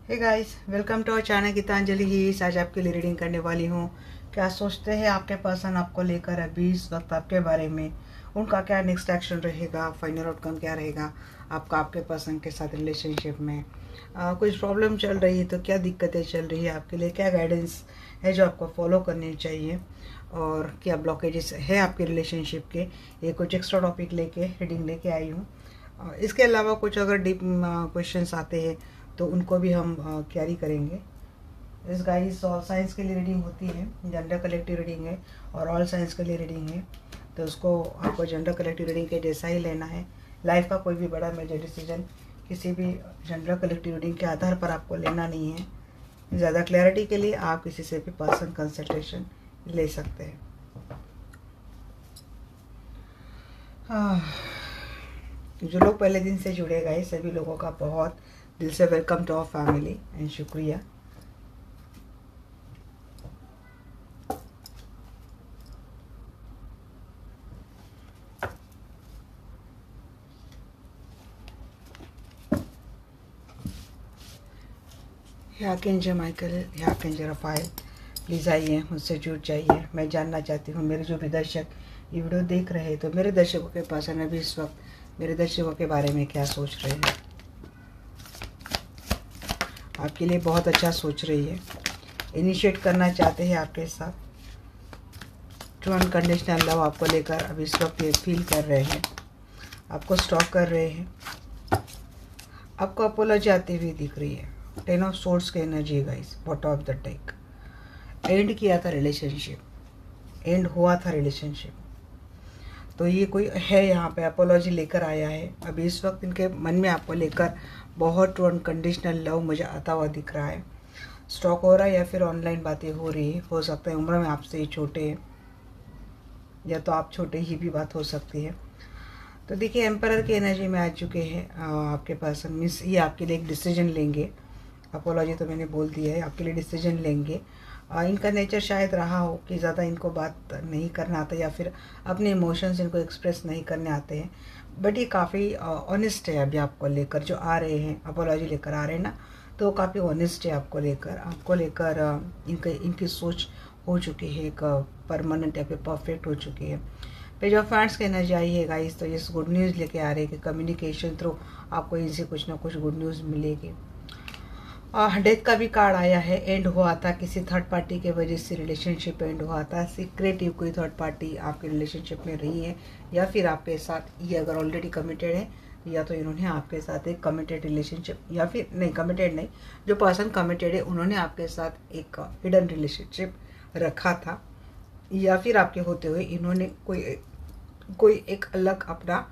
Hey guys, welcome to our channel Geetanjali ही। आज आपके लिए रीडिंग करने वाली हूँ। क्या सोचते हैं आपके पर्सन आपको लेकर अभी इस वक्त आपके बारे में, उनका क्या नेक्स्ट एक्शन रहेगा, फाइनल आउटकम क्या रहेगा आपका आपके पर्सन के साथ रिलेशनशिप में। कुछ प्रॉब्लम चल रही है तो क्या दिक्कतें चल रही है आपके लिए, क्या गाइडेंस है जो आपको फॉलो करनी चाहिए, और क्या ब्लॉकेजेस है आपके रिलेशनशिप के। ये कुछ एक्स्ट्रा टॉपिक लेके रीडिंग लेके आई हूँ। इसके अलावा कुछ अगर डीप क्वेश्चंस आते हैं तो उनको भी हम कैरी करेंगे। इस गाइस ऑल साइंस के लिए रीडिंग होती है, जेंडर कलेक्टिव रीडिंग है और ऑल साइंस के लिए रीडिंग है, तो उसको आपको जेंडर कलेक्टिव रीडिंग के जैसा ही लेना है। लाइफ का कोई भी बड़ा मेजर डिसीजन किसी भी जेंडर कलेक्टिव रीडिंग के आधार पर आपको लेना नहीं है। ज़्यादा क्लैरिटी के लिए आप किसी से भी पर्सनल कंसल्टेशन ले सकते हैं। जो लोग पहले दिन से जुड़े गए सभी लोगों का बहुत दिल से welcome to our family and शुक्रिया। Archangel Michael, archangel Raphael, please आइए, मुझसे जुड़ जाइए। मैं जानना चाहती हूँ मेरे जो भी दर्शक ये वीडियो देख रहे हैं तो मेरे दर्शकों के पास है अभी इस वक्त मेरे दर्शकों के बारे में क्या सोच रहे हैं। आपके लिए बहुत अच्छा सोच रही है, इनिशिएट करना चाहते हैं आपके साथ। ट्रू अनकंडीशनल लव आपको लेकर अभी इस वक्त ये फील कर रहे हैं, आपको स्टॉक कर रहे हैं, आपको अपोलॉजी आती हुई दिख रही है। 10 ऑफ सोर्ड्स की energy guys, bottom of the deck. And किया था रिलेशनशिप, एंड हुआ था रिलेशनशिप, तो ये कोई है यहाँ पे अपोलॉजी लेकर आया है। अभी इस वक्त इनके मन में आपको लेकर बहुत ट्रू अनकंडीशनल लव मुझे आता हुआ दिख रहा है। स्टॉक हो रहा है या फिर ऑनलाइन बातें हो रही है, हो सकता है उम्र में आपसे ही छोटे हैं या तो आप छोटे ही भी बात हो सकती है। तो देखिए एम्परर की एनर्जी में आ चुके हैं आपके पर्सन। मीन्स ये आपके लिए एक डिसीजन लेंगे। अपोलॉजी तो मैंने बोल दिया है, आपके लिए डिसीजन लेंगे। इनका नेचर शायद रहा हो कि ज़्यादा इनको बात नहीं करना आता या फिर अपने इमोशंस इनको एक्सप्रेस नहीं करने आते हैं, बट ये काफ़ी ऑनेस्ट है अभी आपको लेकर। जो आ रहे हैं अपोलॉजी लेकर आ रहे हैं ना, तो काफ़ी ऑनेस्ट है आपको लेकर इनकी सोच हो चुकी है, एक परमानेंट या फिर परफेक्ट हो चुकी है। पेज ऑफ फैंड्स की एनर्जी आई है गाइस, तो ये गुड न्यूज़ लेके आ रहे हैं कि कम्युनिकेशन थ्रू आपको इनसे कुछ ना कुछ गुड न्यूज़ मिलेगी। डेथ का भी कार्ड आया है। एंड हुआ था किसी थर्ड पार्टी के वजह से रिलेशनशिप एंड हुआ था। सीक्रेटिव कोई थर्ड पार्टी आपके रिलेशनशिप में रही है या फिर आपके साथ ये अगर ऑलरेडी कमिटेड है या तो इन्होंने आपके साथ एक कमिटेड रिलेशनशिप, या फिर नहीं कमिटेड नहीं, जो पर्सन कमिटेड है उन्होंने आपके साथ एक हिडन रिलेशनशिप रखा था, या फिर आपके होते हुए इन्होंने कोई एक अलग अपना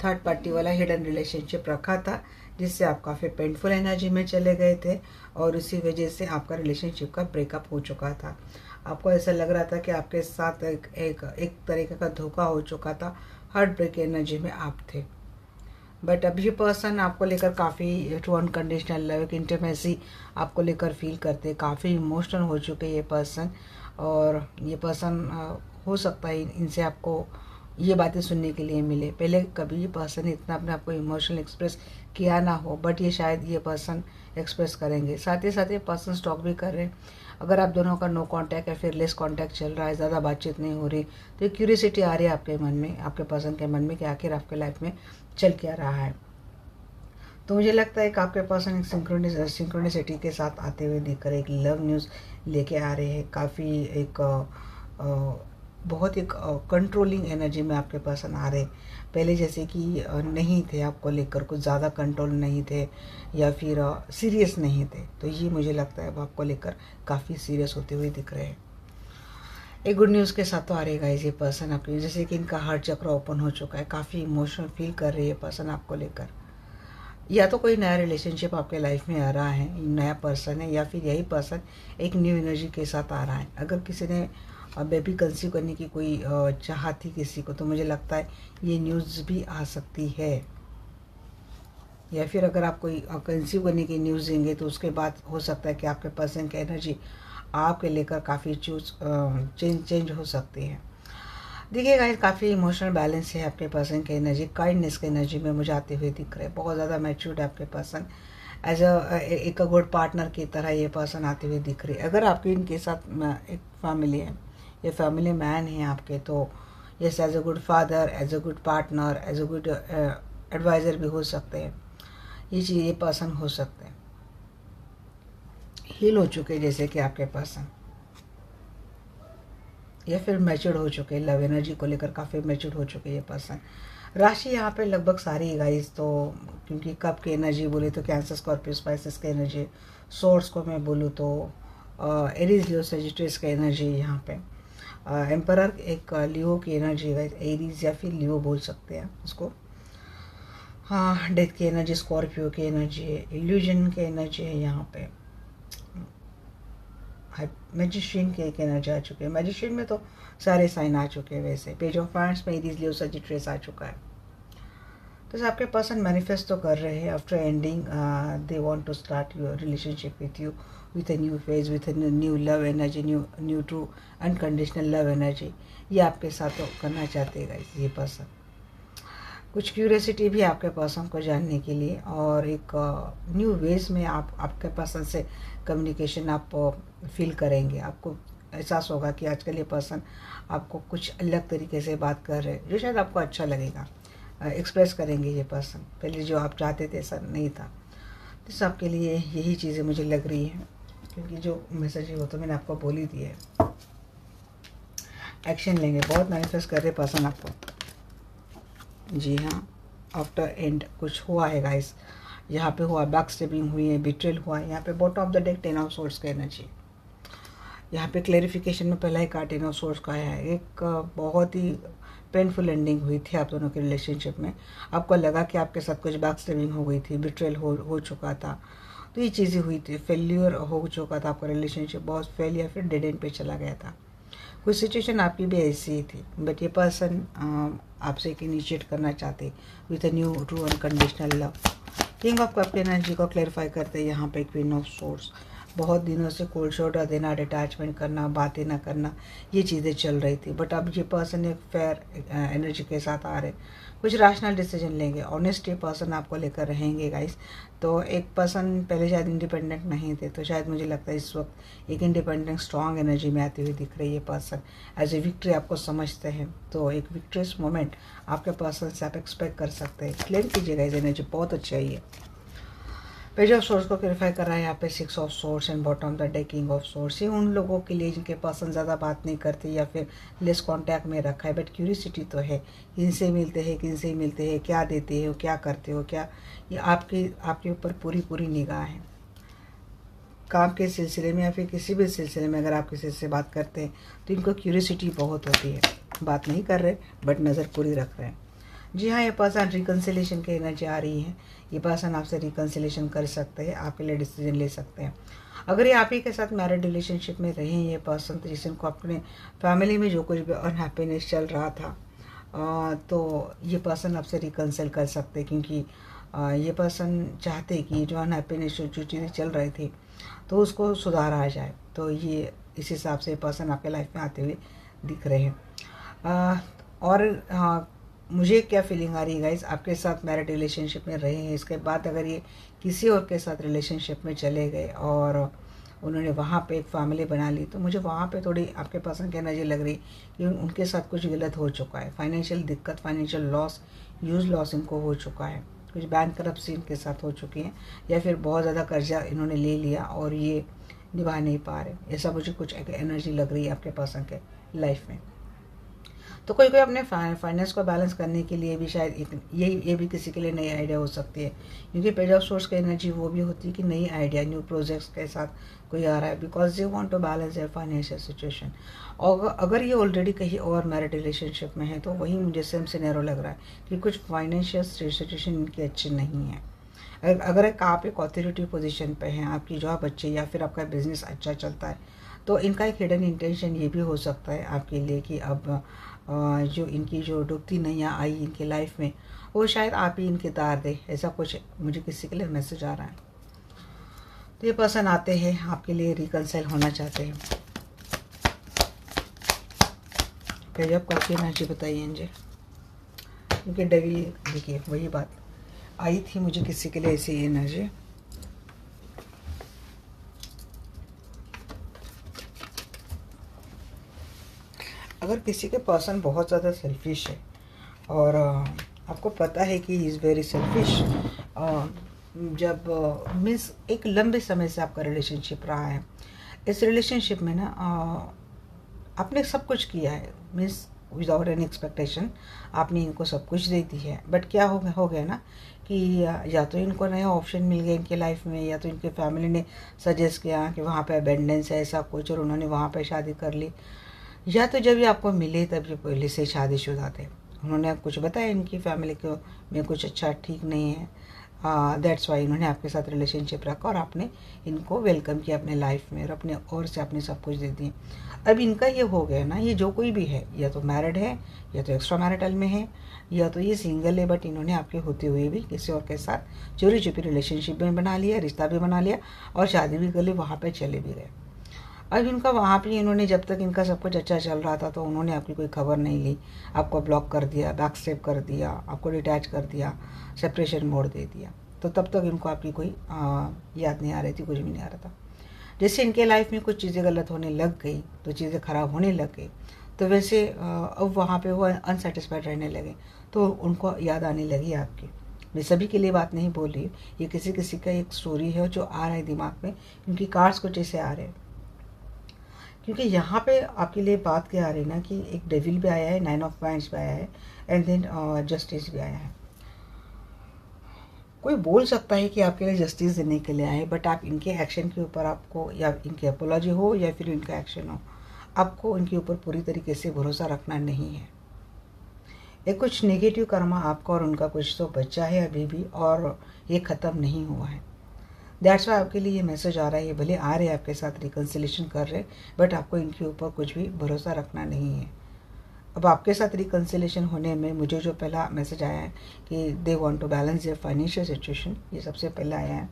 थर्ड पार्टी वाला हिडन रिलेशनशिप रखा था जिससे आप काफ़ी पेनफुल एनर्जी में चले गए थे और इसी वजह से आपका रिलेशनशिप का ब्रेकअप हो चुका था। आपको ऐसा लग रहा था कि आपके साथ एक तरीके का धोखा हो चुका था, हार्ट ब्रेक एनर्जी में आप थे। बट अब ये पर्सन आपको लेकर काफ़ी ट्रू अनकंडीशनल लव, इंटीमेसी आपको लेकर फील करते, काफ़ी इमोशनल हो चुके ये पर्सन। और ये पर्सन हो सकता है इनसे आपको ये बातें सुनने के लिए मिले। पहले कभी ये पर्सन इतना अपने आपको इमोशनल एक्सप्रेस किया ना हो, बट ये शायद ये पर्सन एक्सप्रेस करेंगे। साथ ही ये पर्सन स्टॉक भी कर रहे हैं। अगर आप दोनों का नो कांटेक्ट या फिर लेस कांटेक्ट चल रहा है, ज़्यादा बातचीत नहीं हो रही, तो एक क्यूरियोसिटी आ रही है आपके मन में, आपके पर्सन के मन में कि आखिर आपके लाइफ में चल क्या रहा है। तो मुझे लगता है कि आपके पर्सन एक सिंक्रोनिसिटी के साथ आते हुए दिख रहे, एक लव न्यूज़ लेके आ रहे हैं। काफ़ी एक बहुत एक कंट्रोलिंग एनर्जी में आपके पर्सन आ रहे। पहले जैसे कि नहीं थे आपको लेकर, कुछ ज़्यादा कंट्रोल नहीं थे या फिर सीरियस नहीं थे, तो ये मुझे लगता है अब आपको लेकर काफ़ी सीरियस होते हुए दिख रहे हैं। एक गुड न्यूज़ के साथ तो आ रहेगा ये पर्सन आपके, जैसे कि इनका हार्ट चक्र ओपन हो चुका है, काफ़ी इमोशनल फील कर रही है पर्सन आपको लेकर। या तो कोई नया रिलेशनशिप आपके लाइफ में आ रहा है, नया पर्सन है, या फिर यही पर्सन एक न्यू एनर्जी के साथ आ रहा है। अगर किसी ने बेबी कंसीव करने की कोई चाह थी किसी को, तो मुझे लगता है ये न्यूज़ भी आ सकती है। या फिर अगर आप कोई कंसीव करने की न्यूज़ देंगे तो उसके बाद हो सकता है कि आपके पर्सन की एनर्जी आपके लेकर काफ़ी चेंज हो सकती है। देखिए गाइस, काफ़ी इमोशनल बैलेंस है आपके पर्सन की एनर्जी। काइंडनेस की एनर्जी में मुझे आते हुए दिख रहे हैं। बहुत ज़्यादा मैच्योर्ड है आपके पर्सन। एज एक गुड पार्टनर की तरह ये पर्सन आते हुए दिख रही है। अगर आपके इनके साथ एक फैमिली है, ये फैमिली मैन है आपके, तो yes as a good father, as a good partner, as a good adviser भी हो सकते हैं। ये चीज़ ये पर्सन हो सकते हैं, हील हो चुके हैं जैसे कि आपके पर्सन, या फिर मैच्योर्ड हो चुके हैं, लव एनर्जी को लेकर काफ़ी मैच्योर्ड हो चुके हैं ये पर्सन। राशि यहाँ पे लगभग सारी गाइस, तो क्योंकि कप की एनर्जी बोले तो कैंसर, स्कॉर्पियो, स्पाइसेस की एनर्जी, सोर्स को मैं बोलूँ तो एरीज, लियो, सेजिटेरियस की एनर्जी यहाँ पे, एम्परर एक लियो की एनर्जी गाइस, एरीज या फिर लियो बोल सकते हैं उसको। हाँ, डेथ की एनर्जी, स्कॉर्पियो की एनर्जी है, इल्यूजन की एनर्जी है यहाँ पे, मैजिशियन की एक एनर्जी आ चुकी है। मैजिशियन में तो सारे साइन आ चुके हैं वैसे। पेज ऑफ वांड्स में एरीज, लियो, सजिटेरियस आ चुका है। तो आपके पर्सन मैनिफेस्ट तो कर रहे हैं, after ending they want to start your relationship with you, with a new phase, with a new love energy, new true unconditional love energy. ये आपके साथ तो करना चाहते हैं गाइस ये पर्सन। कुछ क्यूरियोसिटी भी आपके पर्सन को जानने के लिए, और एक न्यू वेज में आपके पर्सन से कम्युनिकेशन आप फील करेंगे। आपको एहसास होगा कि आजकल ये पर्सन आपको कुछ अलग तरीके से बात कर रहे हैं, जो शायद आपको अच्छा लगेगा। एक्सप्रेस करेंगे ये पर्सन, पहले जो आप चाहते थे ऐसा नहीं था। तो इस आपके लिए यही चीज़ें मुझे लग रही हैं, क्योंकि जो मैसेज है वो तो मैंने आपको बोल ही दिया है। एक्शन लेंगे, बहुत मैनिफेस्ट कर रहे पर्सन आपको। जी हाँ, आफ्टर एंड कुछ हुआ है गाइस, यहाँ पे हुआ, बैक स्टेपिंग हुई है, बिट्रेल हुआ है। यहाँ पे bottom of the deck 10 of source का एनर्जी, यहाँ पे क्लेरिफिकेशन में पहला ही कार्ड 10 ऑफ सोर्स का है। एक बहुत ही पेनफुल एंडिंग हुई थी आप दोनों के रिलेशनशिप में। आपको लगा कि आपके साथ कुछ बैक स्टेपिंग हो गई थी, बिट्रेल हो चुका था, तो ये चीज़ें हुई थी, फेल्यूर हो चुका था आपका रिलेशनशिप, बहुत फेल या फिर डेड एंड पे चला गया था। कुछ सिचुएशन आपकी भी ऐसी ही थी, बट ये पर्सन आपसे एक इनिशिएट करना चाहते with a new true unconditional love. King of cup energy को क्लैरिफाई करते हैं यहाँ पे क्वीन ऑफ सोर्स। बहुत दिनों से कोल्ड शोल्डर देना, डिटैचमेंट करना, बातें ना करना, ये चीज़ें चल रही थी, बट अब ये पर्सन एक फेयर एनर्जी के साथ आ रहे, कुछ रैशनल डिसीजन लेंगे, ऑनेस्ट ये पर्सन आपको लेकर रहेंगे गाइस। तो एक पर्सन पहले शायद इंडिपेंडेंट नहीं थे, तो शायद मुझे लगता है इस वक्त एक इंडिपेंडेंट स्ट्रॉन्ग एनर्जी में आती हुई दिख रही है पर्सन। एज ए विक्ट्री आपको समझते हैं, तो एक विक्ट्रियस मोमेंट आपके पर्सन से आप एक्सपेक्ट कर सकते हैं। क्लेम कीजिएगा, इस एनर्जी बहुत अच्छी आई है। पेज ऑफ सोर्स को क्लेरिफाई कर रहा है यहाँ पे 6 of source and bottom the day king of source. ये उन लोगों के लिए जिनके पर्सन ज़्यादा बात नहीं करते या फिर लेस कांटेक्ट में रखा है, बट क्यूरियोसिटी तो है, किनसे मिलते हैं, क्या देते हो, क्या करते हो, क्या, ये आपके ऊपर पूरी निगाह है। काम के सिलसिले में या फिर किसी भी सिलसिले में अगर आप किसी से बात करते हैं तो इनको क्यूरियोसिटी बहुत होती है। बात नहीं कर रहे बट नज़र पूरी रख रहे हैं। जी हाँ, ये पर्सन रिकन्सिलेशन की एनर्जी आ रही है। ये पर्सन आपसे रिकन्सिलेशन कर सकते हैं, आपके लिए डिसीजन ले सकते हैं। अगर ये आप ही के साथ मैरिड रिलेशनशिप में रहे ये पर्सन, तो जिसको अपने फैमिली में जो कुछ भी अनहैप्पीनेस चल रहा था, तो ये पर्सन आपसे रिकन्सिल कर सकते, क्योंकि ये पर्सन चाहते कि जो अनहैप्पीनेस जो चीज़ें चल रही थी तो उसको सुधारा आ जाए। तो ये इस हिसाब से पर्सन आपके लाइफ में आते हुए दिख रहे हैं। और मुझे क्या फीलिंग आ रही है गाइस, आपके साथ मैरिड रिलेशनशिप में रहे हैं, इसके बाद अगर ये किसी और के साथ रिलेशनशिप में चले गए और उन्होंने वहाँ पे एक फैमिली बना ली, तो मुझे वहाँ पे थोड़ी आपके पर्सन की एनर्जी लग रही कि उनके साथ कुछ गलत हो चुका है। फाइनेंशियल दिक्कत, फाइनेंशियल लॉस, यूज लॉस इनको हो चुका है, कुछ बैंक करप्सी इनके साथ हो चुकी हैं, या फिर बहुत ज़्यादा कर्जा इन्होंने ले लिया और ये निभा नहीं पा रहे। ऐसा मुझे कुछ एक एनर्जी लग रही है आपके पर्सन के लाइफ में। तो कोई अपने फाइनेंस को बैलेंस करने के लिए भी शायद ये भी किसी के लिए नई आइडिया हो सकती है, क्योंकि पेज ऑफ सोर्स की एनर्जी वो भी होती है कि नई आइडिया, न्यू प्रोजेक्ट्स के साथ कोई आ रहा है, because they want to balance their financial situation. और अगर ये ऑलरेडी कहीं और मैरिड रिलेशनशिप में है तो वही मुझे सेम सिनेरियो लग रहा है कि कुछ फाइनेंशियल सिचुएशन इनकी अच्छी नहीं है। अगर आप एक अथॉरिटी पोजीशन पे हैं, आपकी जॉब अच्छी या फिर आपका बिजनेस अच्छा चलता है, तो इनका एक हिडन इंटेंशन ये भी हो सकता है आपके लिए कि अब जो इनकी जो डूबती नैया आई इनकी लाइफ में, वो शायद आप ही इनके तार दे। ऐसा कुछ मुझे किसी के लिए मैसेज आ रहा है। तो ये पर्सन आते हैं आपके लिए, रिकंसाइल होना चाहते हैं। फिर आप काफ़ी एनर्जी बताइए मुझे, क्योंकि डेविल देखिए वही बात आई थी मुझे किसी के लिए ऐसी एनर्जी। अगर किसी के पर्सन बहुत ज़्यादा सेल्फिश है और आपको पता है कि इज़ वेरी सेल्फिश, जब मीन्स एक लंबे समय से आपका रिलेशनशिप रहा है, इस रिलेशनशिप में ना आपने सब कुछ किया है, मीन्स विदाउट एनी एक्सपेक्टेशन आपने इनको सब कुछ दे दी है, बट क्या हो गया ना कि या तो इनको नया ऑप्शन मिल गया इनके लाइफ में, या तो इनके फैमिली ने सजेस्ट किया कि वहाँ पे अबेंडेंस है ऐसा कुछ और उन्होंने वहाँ पे शादी कर ली, या तो जब ये आपको मिले तब ये पहले से शादीशुदा थे, उन्होंने कुछ बताया इनकी फैमिली को में कुछ अच्छा ठीक नहीं है, दैट्स वाई इन्होंने आपके साथ रिलेशनशिप रखा और आपने इनको वेलकम किया अपने लाइफ में और अपने ओर से आपने सब कुछ दे दिए। अब इनका ये हो गया ना, ये जो कोई भी है, या तो मैरिड है या तो एक्स्ट्रा मैरिटल में है या तो ये सिंगल है, बट इन्होंने आपके होते हुए भी किसी और के साथ चोरी छुपी रिलेशनशिप में बना लिया, रिश्ता भी बना लिया और शादी भी कर ली, वहाँ पर चले भी गए। अब इनका वहाँ पे इन्होंने जब तक इनका सब कुछ अच्छा चल रहा था तो उन्होंने आपकी कोई खबर नहीं ली, आपको ब्लॉक कर दिया, बैक स्टेप कर दिया, आपको डिटैच कर दिया, सेपरेशन मोड़ दे दिया, तो तब तक इनको आपकी कोई याद नहीं आ रही थी, कुछ भी नहीं आ रहा था। जैसे इनके लाइफ में कुछ चीज़ें गलत होने लग गई, तो चीज़ें ख़राब होने लग गई, तो वैसे अब वहाँ पे वो अनसेटिस्फाइड रहने लगे, तो उनको याद आने लगी आपकी। मैं सभी के लिए बात नहीं बोल रही, ये किसी किसी का एक स्टोरी है जो आ रहा है दिमाग में, क्योंकि कार्ड्स कुछ ऐसे आ रहे हैं। क्योंकि यहाँ पे आपके लिए बात क्या आ रही है ना कि एक डेविल भी आया है, 9 ऑफ वाइंड्स भी आया है, एंड देन जस्टिस भी आया है। कोई बोल सकता है कि आपके लिए जस्टिस देने के लिए आए, बट आप इनके एक्शन के ऊपर आपको, या इनकी अपोलॉजी हो या फिर इनका एक्शन हो, आपको इनके ऊपर पूरी तरीके से भरोसा रखना नहीं है। एक कुछ नेगेटिव कर्मा आपका और उनका कुछ तो बचा है अभी भी, और ये ख़त्म नहीं हुआ है। दैट्स वाई आपके लिए ये मैसेज आ रहा है, ये भले आ रहे हैं आपके साथ रिकन्सिलेशन कर रहे, बट आपको इनके ऊपर कुछ भी भरोसा रखना नहीं है। अब आपके साथ रिकन्सिलेशन होने में मुझे जो पहला मैसेज आया है कि they want to balance their financial situation, ये सबसे पहला आया है।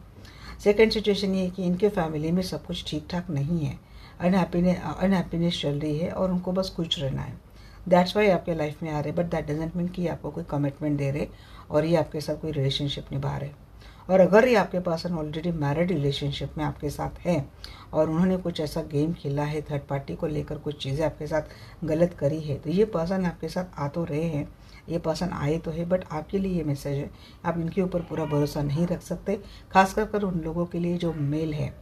सेकंड सिचुएशन ये है कि इनके फैमिली में सब कुछ ठीक ठाक नहीं है, अनहैप्पीनेस चल रही है और उनको बस खुश रहना है। दैट्स वाई आपके लाइफ में आ रहे, बट दैट डजंट मीन कि आपको कोई कमिटमेंट दे रहे और ये आपके साथ कोई रिलेशनशिप निभा रहे। और अगर ये आपके पर्सन ऑलरेडी मैरिड रिलेशनशिप में आपके साथ है और उन्होंने कुछ ऐसा गेम खेला है, थर्ड पार्टी को लेकर कुछ चीज़ें आपके साथ गलत करी है, तो ये पर्सन आपके साथ आ तो रहे हैं, ये पर्सन आए तो है, बट आपके लिए ये मैसेज है, आप इनके ऊपर पूरा भरोसा नहीं रख सकते, खास कर उन लोगों के लिए जो मेल है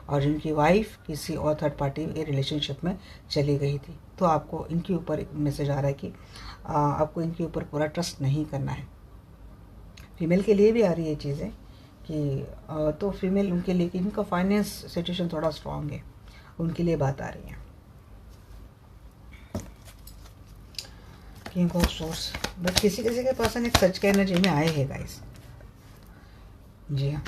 और जिनकी वाइफ किसी और थर्ड पार्टी के रिलेशनशिप में चली गई थी। तो आपको इनके ऊपर एक मैसेज आ रहा है कि आपको इनके ऊपर पूरा ट्रस्ट नहीं करना है। फीमेल के लिए भी आ रही है चीज़ें कि तो फीमेल उनके लिए, इनका फाइनेंस सिचुएशन थोड़ा स्ट्रांग है, उनके लिए बात आ रही है। किंग ऑफ सोर्स, बट किसी किसी के पर्सन एक सच के एनर्जी में आए हैं गाइस। जी हाँ,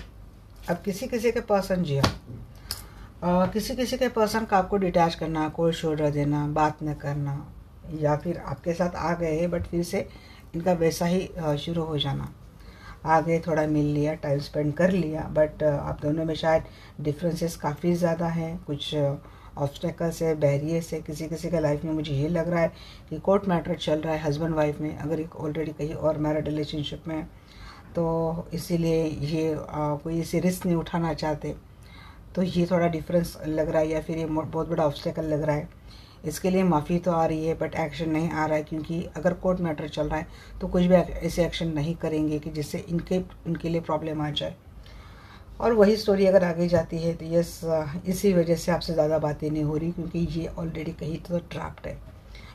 अब किसी किसी के पर्सन, जी हाँ, किसी किसी के पर्सन का आपको डिटैच करना, कोई शोल्डर देना, बात न करना, या फिर आपके साथ आ गए हैं बट फिर से इनका वैसा ही शुरू हो जाना। आ गए, थोड़ा मिल लिया, टाइम स्पेंड कर लिया, बट आप दोनों में शायद डिफरेंसेस काफ़ी ज़्यादा हैं, कुछ ऑब्स्टेकल्स है, बैरियर्स है। किसी किसी का लाइफ में मुझे ये लग रहा है कि कोर्ट मैटर चल रहा है हस्बैंड वाइफ में, अगर एक ऑलरेडी कहीं और मैरिड रिलेशनशिप में, तो इसीलिए ये कोई ऐसी रिस्क नहीं उठाना चाहते, तो ये थोड़ा डिफरेंस लग रहा है, या फिर ये बहुत बड़ा ऑब्स्टेकल लग रहा है। इसके लिए माफ़ी तो आ रही है बट एक्शन नहीं आ रहा है, क्योंकि अगर कोर्ट मैटर चल रहा है तो कुछ भी ऐसे एक्शन नहीं करेंगे कि जिससे इनके लिए प्रॉब्लम आ जाए। और वही स्टोरी अगर आगे जाती है तो यस, इसी वजह से आपसे ज़्यादा बातें नहीं हो रही, क्योंकि ये ऑलरेडी कहीं तो ट्रैप्ड है,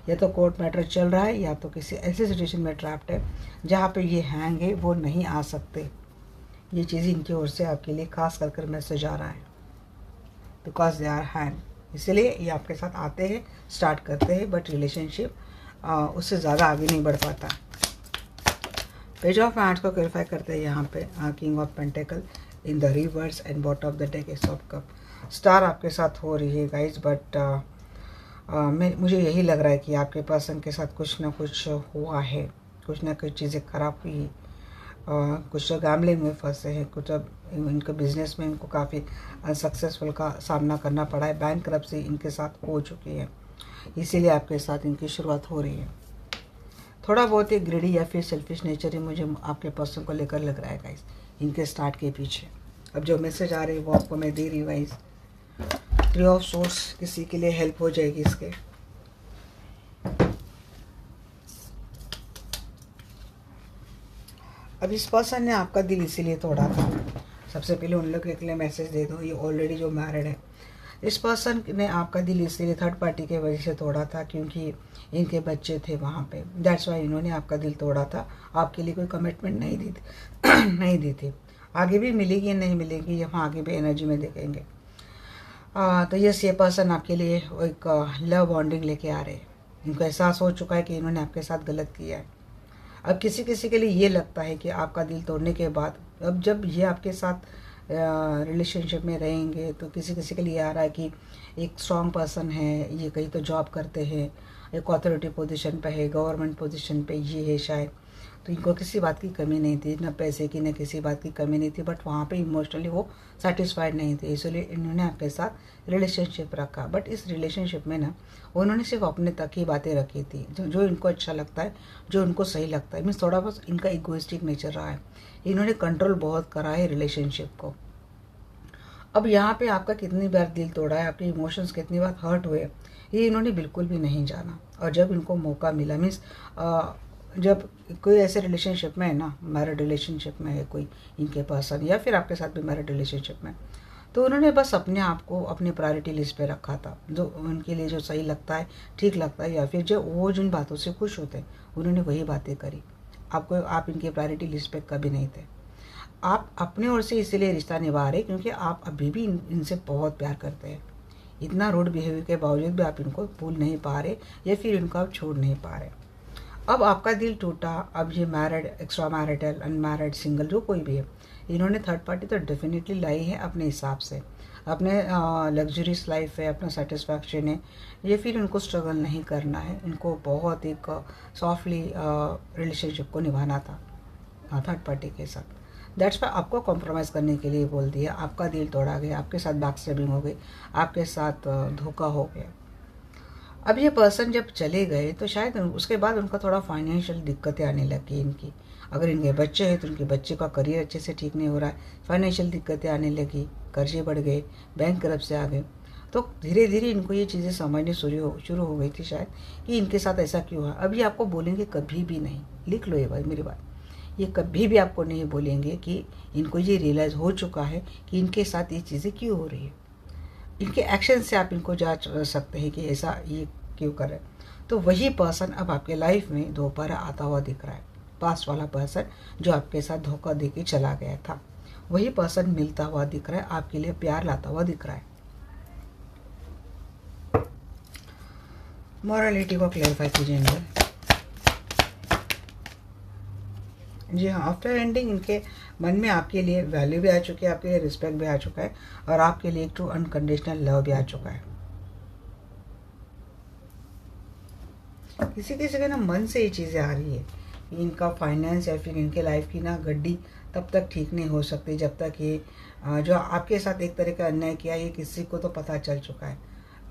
या तो कोर्ट मैटर चल रहा है या तो किसी ऐसी सिचुएशन में ट्रैप्ड है जहाँ पे ये हैंग है, वो नहीं आ सकते। ये चीज़ इनकी ओर से आपके लिए खास कर मैसेज आ रहा है, बिकॉज दे आर हैंग। इसलिए ये आपके साथ आते हैं, स्टार्ट करते हैं, बट रिलेशनशिप उससे ज़्यादा आगे नहीं बढ़ पाता। पेज ऑफ हैंड्स को क्लैरिफाई करते हैं यहाँ पे, king of pentacle in the reverse and bottom of the deck S of cup. Star आपके साथ हो रही है गाइज, बट मुझे यही लग रहा है कि आपके पर्सन के साथ कुछ ना कुछ हुआ है, कुछ ना कुछ चीज़ें खराब हुई, कुछ तो गैम्बलिंग में फंसे हैं, कुछ अब इनके बिजनेस में इनको काफ़ी अनसक्सेसफुल का सामना करना पड़ा है, बैंकरप्सी इनके साथ हो चुकी है, इसीलिए आपके साथ इनकी शुरुआत हो रही है। थोड़ा बहुत ही ग्रेडी या फिर सेल्फिश नेचर ही मुझे आपके पर्सन को लेकर लग रहा है गाइस, इनके स्टार्ट के पीछे। अब जो मैसेज आ रही है वो आपको मैं दे रही हूँ गाइस। 3 ऑफ सोर्स किसी के लिए हेल्प हो जाएगी इसके। अब इस पर्सन ने आपका दिल इसीलिए तोड़ा था। सबसे पहले उन लोग के लिए मैसेज दे दो, ये ऑलरेडी जो मैरिड है, इस पर्सन ने आपका दिल इसीलिए थर्ड पार्टी के वजह से तोड़ा था क्योंकि इनके बच्चे थे वहाँ पे। दैट्स वाई इन्होंने आपका दिल तोड़ा था। आपके लिए कोई कमिटमेंट नहीं दी थी नहीं दी थी। आगे भी मिलेगी नहीं मिलेगी, ये हम आगे भी एनर्जी में देखेंगे। तो ये पर्सन आपके लिए एक लव बॉन्डिंग लेके आ रहे हैं। इनको एहसास हो चुका है कि इन्होंने आपके साथ गलत किया है। अब किसी किसी के लिए ये लगता है कि आपका दिल तोड़ने के बाद अब जब ये आपके साथ रिलेशनशिप में रहेंगे तो किसी किसी के लिए आ रहा है कि एक स्ट्रॉन्ग पर्सन है, ये कहीं तो जॉब करते हैं, एक अथॉरिटी पोजीशन पे है, गवर्नमेंट पोजीशन पे ये है शायद, तो इनको किसी बात की कमी नहीं थी, ना पैसे की ना किसी बात की कमी नहीं थी, बट वहाँ पे इमोशनली वो सेटिस्फाइड नहीं थे, इसलिए इन्होंने आपके साथ रिलेशनशिप रखा। बट इस रिलेशनशिप में ना उन्होंने सिर्फ अपने तक ही बातें रखी थी, जो इनको अच्छा लगता है, जो उनको सही लगता है। मीन्स थोड़ा बहुत इनका इगोइस्टिक नेचर रहा है, इन्होंने कंट्रोल बहुत करा है रिलेशनशिप को। अब यहाँ पे आपका कितनी बार दिल तोड़ा है, आपके इमोशंस कितनी बार हर्ट हुए, ये इन्होंने बिल्कुल भी नहीं जाना। और जब इनको मौका मिला, मीन्स जब कोई ऐसे रिलेशनशिप में है ना, मैरिड रिलेशनशिप में है कोई इनके पर्सन, या फिर आपके साथ भी मैरिड रिलेशनशिप में, तो उन्होंने बस अपने आप को अपनी प्रायोरिटी लिस्ट पे रखा था। जो उनके लिए जो सही लगता है, ठीक लगता है, या फिर जो वो जिन बातों से खुश होते हैं, उन्होंने वही बातें करी। आप इनकी प्रायोरिटी लिस्ट पे कभी नहीं थे। आप अपने ओर से इसीलिए रिश्ता निभा रहे क्योंकि आप अभी भी इनसे बहुत प्यार करते हैं। इतना रूड बिहेवियर के बावजूद भी आप इनको भूल नहीं पा रहे, या फिर इनको आप छोड़ नहीं पा रहे। अब आपका दिल टूटा। अब ये married, extra marital, unmarried, single, जो कोई भी है, इन्होंने थर्ड पार्टी तो डेफिनेटली लाई है अपने हिसाब से। अपने लग्जरियस लाइफ है, अपना सेटिस्फैक्शन है, ये फिर इनको स्ट्रगल नहीं करना है। इनको बहुत एक सॉफ्टली रिलेशनशिप को निभाना था थर्ड पार्टी के साथ। दैट्स वाई आपको कॉम्प्रोमाइज़ करने के लिए बोल दिया। आपका दिल तोड़ा गया, आपके साथ बैकस्टैबिंग हो गई, आपके साथ धोखा हो गया। अब ये पर्सन जब चले गए तो शायद उसके बाद उनका थोड़ा फाइनेंशियल दिक्कतें आने लगी इनकी। अगर इनके बच्चे हैं तो उनके बच्चे का करियर अच्छे से ठीक नहीं हो रहा है, फाइनेंशियल दिक्कतें आने लगी, कर्जे बढ़ गए, बैंक तरफ से आ गए। तो धीरे धीरे इनको ये चीज़ें समझनी शुरू हो गई थी शायद कि इनके साथ ऐसा क्यों है। अभी आपको बोलेंगे कभी भी नहीं, लिख लो ये बात, मेरी बात, ये कभी भी आपको नहीं बोलेंगे कि इनको ये रियलाइज़ हो चुका है कि इनके साथ ये चीज़ें क्यों हो रही है। इनके एक्शन से आप इनको जांच सकते हैं कि ऐसा ये क्यों कर रहे हैं। तो वही पर्सन अब आपके लाइफ में दोबारा आता हुआ दिख रहा है। पास्ट वाला पर्सन जो आपके साथ धोखा दे के चला गया था, वही पर्सन मिलता हुआ दिख रहा है, आपके लिए प्यार लाता हुआ दिख रहा है। मॉरलिटी को क्लैरिफाई कीजिए। जी हाँ, आफ्टर एंडिंग इनके मन में आपके लिए वैल्यू भी आ चुकी है, आपके लिए रिस्पेक्ट भी आ चुका है, और आपके लिए एक ट्रू अनकंडीशनल लव भी आ चुका है। किसी किसी के ना मन से ये चीज़ें आ रही है कि इनका फाइनेंस या फिर इनके लाइफ की ना गड्डी तब तक ठीक नहीं हो सकती जब तक ये जो आपके साथ एक तरह का अन्याय किया, ये किसी को तो पता चल चुका है,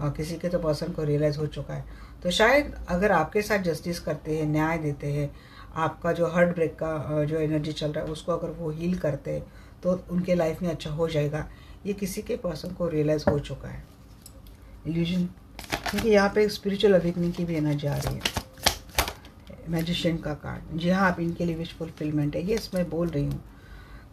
किसी के तो पर्सन को रियलाइज़ हो चुका है। तो शायद अगर आपके साथ जस्टिस करते हैं, न्याय देते हैं, आपका जो हार्ट ब्रेक का जो एनर्जी चल रहा है उसको अगर वो हील करते हैं तो उनके लाइफ में अच्छा हो जाएगा। ये किसी के पर्सन को रियलाइज़ हो चुका है। इल्यूजन, क्योंकि यहाँ पे स्पिरिचुअल अवेकनिंग की भी एनर्जी आ रही है। मैजिशियन का कार्ड, जी हाँ, आप इनके लिए विश फुलफिलमेंट है, ये मैं बोल रही हूँ।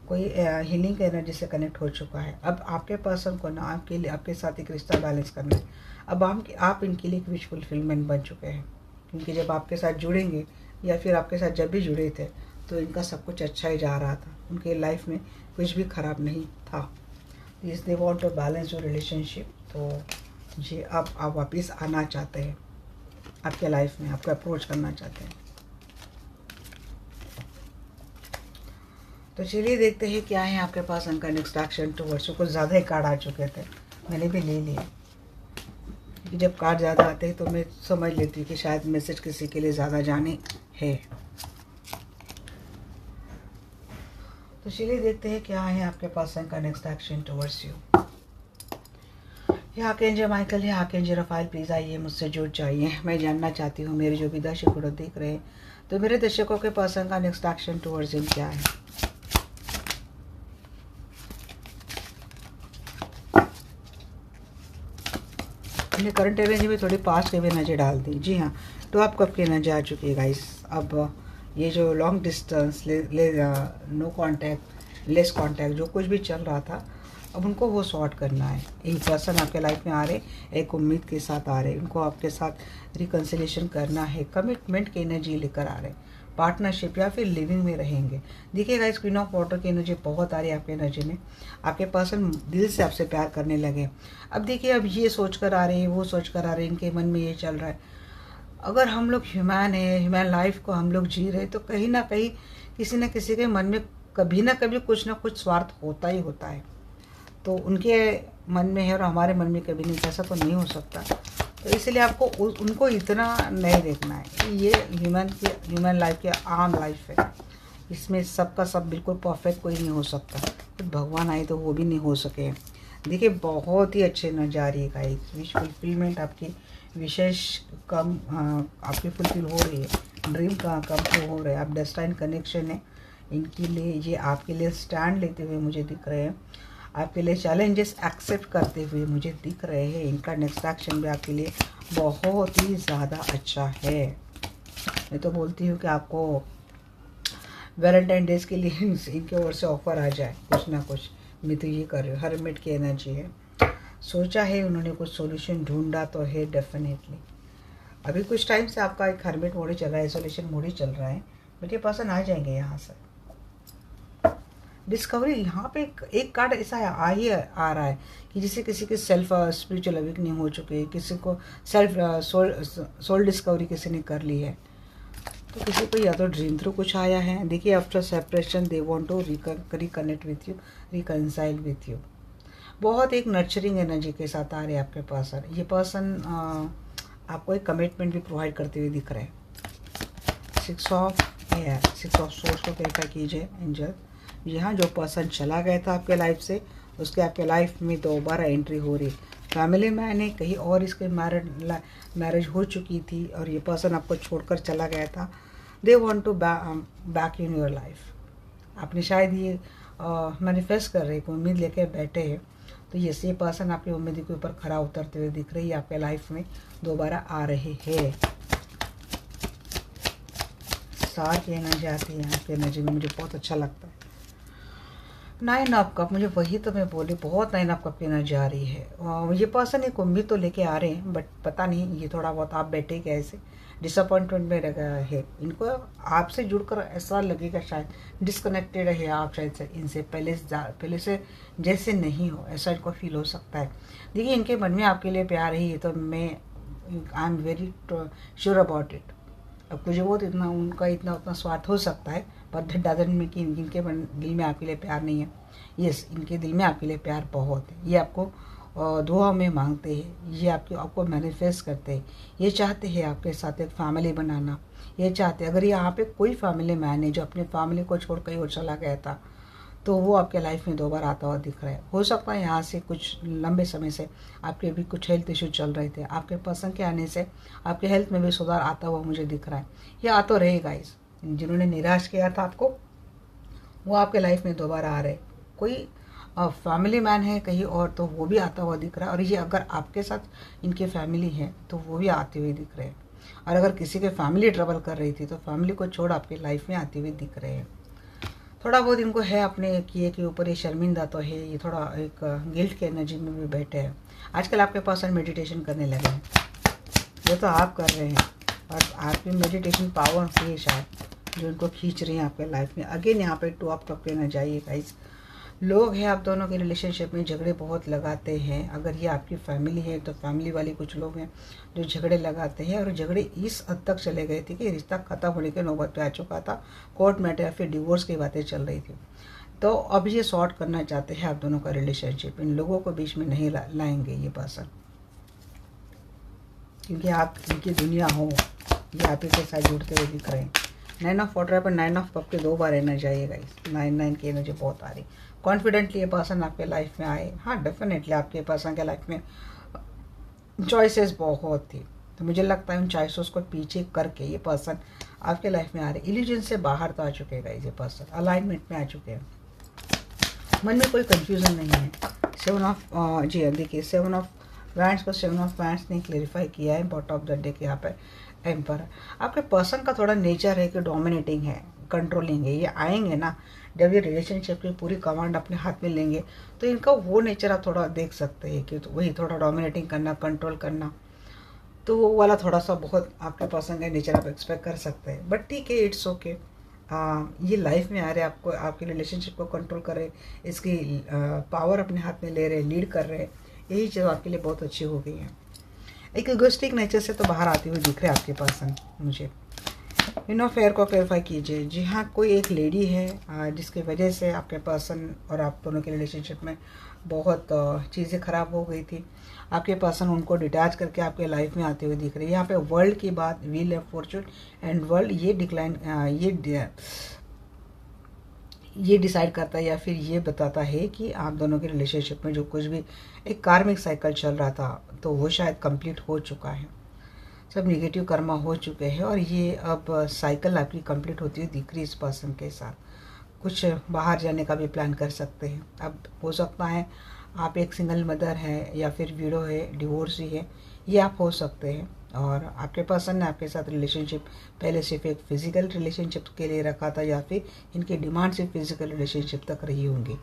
कोई हीलिंग एनर्जी से कनेक्ट हो चुका है। अब आपके पर्सन को ना आपके लिए आपके साथ एक रिश्ता बैलेंस करना है। अब आप इनके लिए एक विश फुलफिलमेंट बन चुके हैं, क्योंकि जब आपके साथ जुड़ेंगे या फिर आपके साथ जब भी जुड़े थे तो इनका सब कुछ अच्छा ही जा रहा था, उनके लाइफ में कुछ भी ख़राब नहीं था। इस they want to balance your relationship. तो जी अब आप वापस आना चाहते हैं आपके लाइफ में, आपको अप्रोच करना चाहते हैं। तो चलिए देखते हैं क्या है आपके पास उनका नेक्स्ट एक्शन टुवर्ड्स। कुछ ज़्यादा ही कार्ड आ चुके थे, मैंने भी ले लिए, क्योंकि जब कार्ड ज़्यादा आते हैं तो मैं समझ लेती हूँ कि शायद मैसेज किसी के लिए ज़्यादा जाने है। तो चलिए देखते हैं क्या है आपके पास उनका नेक्स्ट एक्शन टुवर्ड्स यू। यहाँ आर्कएंजल माइकल है, आर्कएंजल रफाइल, प्लीज़ आइए मुझसे जुड़ जाइए। मैं जानना चाहती हूँ मेरे जो भी दर्शक देख रहे हैं, तो मेरे दर्शकों के पर्सन का नेक्स्ट एक्शन टुवर्ड्स हिम क्या है। हमने करंट एनर्जी में थोड़ी पास्ट के भी एनर्जी डाल दी। जी हाँ, तो आप कब की एनर्जी आ चुकी है गाइस। अब ये जो long distance no contact, less contact, जो कुछ भी चल रहा था, अब उनको वो सॉर्ट करना है। एक पर्सन आपके लाइफ में आ रहे, एक उम्मीद के साथ आ रहे, उनको आपके साथ रिकन्सिलेशन करना है, कमिटमेंट की एनर्जी लेकर आ रहे, पार्टनरशिप या फिर लिविंग में रहेंगे। देखिएगा क्वीन ऑफ वाटर की एनर्जी बहुत आ रही है आपकी एनर्जी में। आपके पर्सन दिल से आपसे प्यार करने लगे। अब देखिए, अब ये सोच कर आ रहे हैं, वो सोच कर आ रहे हैं, इनके मन में ये चल रहा है। अगर हम लोग ह्यूमन है, ह्यूमन लाइफ को हम लोग जी रहे, तो कहीं ना कहीं किसी न किसी के मन में कभी ना कभी कुछ ना कुछ स्वार्थ होता ही होता है। तो उनके मन में है और हमारे मन में कभी नहीं, ऐसा तो नहीं हो सकता। तो इसलिए आपको उनको इतना नहीं देखना है। ये ह्यूमन लाइफ की आम लाइफ है, इसमें सबका सब बिल्कुल परफेक्ट कोई नहीं हो सकता। तो भगवान आए तो वो भी नहीं हो सके। देखिए, बहुत ही अच्छे नज़ारे का एक विश फुलफिलमेंट आपकी विशेष कम आपकी फुलफिल हो रही है। ड्रीम का कम हो रहा है। आप डेस्टाइन कनेक्शन है इनके लिए, ये आपके लिए स्टैंड लेते हुए मुझे दिख रहे हैं, आपके लिए चैलेंजेस एक्सेप्ट करते हुए मुझे दिख रहे हैं। इनका नेक्स्ट एक्शन भी आपके लिए बहुत ही ज़्यादा अच्छा है। मैं तो बोलती हूँ कि आपको वैलेंटाइन डेज के लिए इनके ओर से ऑफर आ जाए कुछ ना कुछ। मैं तो ये कर रही हूँ, हर्मिट की एनर्जी है। सोचा है उन्होंने, कुछ सॉल्यूशन ढूंढा तो है डेफिनेटली। अभी कुछ टाइम से आपका एक हर्मिट मोड ही चल रहा है, आइसोलेशन मोड ही चल रहा है, बट ये पर्सन आ जाएंगे यहाँ से। डिस्कवरी यहाँ पे एक कार्ड ऐसा आ रहा है कि जिसे किसी के सेल्फ स्पिरिचुअल अवेकनिंग हो चुके हैं, किसी को सेल्फ सोल डिस्कवरी किसी ने कर ली है, तो किसी को या तो ड्रीम थ्रू कुछ आया है। देखिए, after separation they want to reconnect with you, reconcile with you. बहुत एक नर्चरिंग एनर्जी के साथ आ रहे हैं आपके पास। ये पर्सन आपको एक कमिटमेंट भी प्रोवाइड करते हुए दिख रहे हैं। 6 ऑफ सोर्स को क्लैरिफाई कीजिए एंजल। यहाँ जो पर्सन चला गया था आपके लाइफ से, उसके आपके लाइफ में दोबारा एंट्री हो रही। फैमिली मैन है, कहीं और इसके मैरिज हो चुकी थी और ये पर्सन आपको छोड़कर चला गया था। They want to back in your life. आपने शायद ये मैनिफेस्ट कर रहे, उम्मीद लेके बैठे हैं, तो ये पर्सन आपकी उम्मीद के ऊपर खरा उतरते हुए दिख रही है, आपके लाइफ में दोबारा आ रहे हैं। सार की एनर्जी आती है आपकी एनर्जी में, मुझे बहुत अच्छा लगता है। 9 ऑफ कप, मुझे वही तो मैं बोली, बहुत 9 ऑफ कप की एनर्जी आ रही है। ये पर्सन एक उम्मीद तो लेके आ रहे हैं, बट पता नहीं ये थोड़ा बहुत आप बैठे कैसे डिसअपॉइंटमेंट में लगा है। इनको आपसे जुड़कर ऐसा लगेगा शायद डिस्कनेक्टेड है आप शायद से इनसे पहले से जैसे नहीं हो, ऐसा इनको फील हो सकता है। देखिए, इनके मन में आपके लिए प्यार है, ये तो मैं I am very sure about it. अब कुछ बहुत इतना उनका उतना स्वार्थ हो सकता है, पर दैट डजंट मीन कि इनके दिल में आपके लिए प्यार नहीं है। यस, इनके दिल में आपके लिए प्यार बहुत है। ये आपको दुआ में मांगते हैं, ये आपको मैनिफेस्ट करते हैं। ये चाहते हैं आपके साथ एक फैमिली बनाना। ये चाहते हैं, अगर यहाँ पे कोई फैमिली मैन है जो अपनी फैमिली को छोड़ कहीं और चला गया था, तो वो आपके लाइफ में दोबारा आता हुआ दिख रहा है। हो सकता है यहाँ से कुछ लंबे समय से आपके भी कुछ हेल्थ इश्यू चल रहे थे, आपके पर्सन के आने से आपके हेल्थ में भी सुधार आता हुआ मुझे दिख रहा है। ये आ तो रहेगा। इस जिन्होंने निराश किया था आपको, वो आपके लाइफ में दोबारा आ रहे। कोई फैमिली मैन है कहीं और, तो वो भी आता हुआ दिख रहा है। और ये अगर आपके साथ इनके फैमिली है तो वो भी आते हुए दिख रहे हैं। और अगर किसी के फैमिली ट्रबल कर रही थी, तो फैमिली को छोड़ आपकी लाइफ में आते हुए दिख रहे हैं। थोड़ा बहुत इनको है अपने किए के ऊपर, ये शर्मिंदा तो है, ये थोड़ा एक गिल्ट की एनर्जी में भी बैठे हैं। आजकल आपके पर्सन मेडिटेशन करने लगे हैं, ये तो आप कर रहे हैं, और आपकी मेडिटेशन पावर से है शायद जो इनको खींच रही हैं आपके लाइफ में। अगेन यहाँ पे 2 ऑफ कप लेना चाहिए गाइस। लोग हैं आप दोनों के रिलेशनशिप में, झगड़े बहुत लगाते हैं। अगर ये आपकी फैमिली है तो फैमिली वाले कुछ लोग हैं जो झगड़े लगाते हैं, और झगड़े इस हद तक चले गए थे कि रिश्ता खत्म होने के नौबत पे आ चुका था। कोर्ट मैटर या फिर डिवोर्स की बातें चल रही थी। तो अब ये सॉर्ट करना चाहते हैं आप दोनों का रिलेशनशिप। इन लोगों को बीच में नहीं लाएंगे ये पर्सन, क्योंकि आप इनकी दुनिया हो, ये आप ही के साथ जुड़ते हुए दिख रहे हैं। 9 ऑफ वाटर पर 9 ऑफ कप के 2 बार रहना चाहिए गाइस। 9 की एनर्जी बहुत आ रही। कॉन्फिडेंटली ये पर्सन आपके लाइफ में आए। हाँ, डेफिनेटली आपके पर्सन के लाइफ में चॉइसेस बहुत थी, तो मुझे लगता है उन चॉइसेस को पीछे करके ये पर्सन आपके लाइफ में आ रहे। इल्यूजन से बाहर तो आ चुके गाइस, ये पर्सन अलाइनमेंट में आ चुके हैं। मन में कोई कंफ्यूजन नहीं है। 7 ऑफ जी देखिए, 7 ऑफ वैंड्स को 7 ऑफ वैंड्स ने क्लेरिफाई किया है बॉटम ऑफ द डे के यहाँ पर एम्पर। आपके पर्सन का थोड़ा नेचर है कि डोमिनेटिंग है, कंट्रोलिंग है। ये आएंगे ना, जब ये रिलेशनशिप की पूरी कमांड अपने हाथ में लेंगे तो इनका वो नेचर आप थोड़ा देख सकते हैं कि तो वही थोड़ा डोमिनेटिंग करना, कंट्रोल करना, तो वो वाला थोड़ा सा बहुत आपके पर्सन का नेचर आप एक्सपेक्ट कर सकते हैं। बट ठीक है, इट्स ओके। ये लाइफ में आ रहे, आपको आपके रिलेशनशिप को कंट्रोल कर रहे, इसकी पावर अपने हाथ में ले रहे, लीड कर रहे, यही चीज़ आपके लिए बहुत अच्छी हो गई है। एक इगोइस्टिक नेचर से तो बाहर आते हुए दिख रहे आपके पर्सन मुझे। इन अफेयर को क्लेरिफाई कीजिए। जी हाँ, कोई एक लेडी है जिसकी वजह से आपके पर्सन और आप दोनों के रिलेशनशिप में बहुत चीज़ें ख़राब हो गई थी। आपके पर्सन उनको डिटैच करके आपके लाइफ में आते हुए दिख रही है। यहाँ पे वर्ल्ड की बात, wheel of Fortune and world, ये डिक्लाइन, ये डिसाइड करता है या फिर ये बताता है कि आप दोनों के रिलेशनशिप में जो कुछ भी एक कार्मिक साइकिल चल रहा था तो वो शायद कंप्लीट हो चुका है। सब नेगेटिव कर्मा हो चुके हैं और ये अब साइकिल आपकी कंप्लीट होती हुई दिख रही है इस पर्सन के साथ। कुछ बाहर जाने का भी प्लान कर सकते हैं। अब हो सकता है आप एक सिंगल मदर है या फिर विडो है, डिवोर्सी है, ये आप हो सकते हैं। और आपके पर्सन ने आपके साथ रिलेशनशिप पहले सिर्फ एक फिजिकल रिलेशनशिप के लिए रखा था या फिर इनकी डिमांड सिर्फ फिजिकल रिलेशनशिप तक रही होंगी।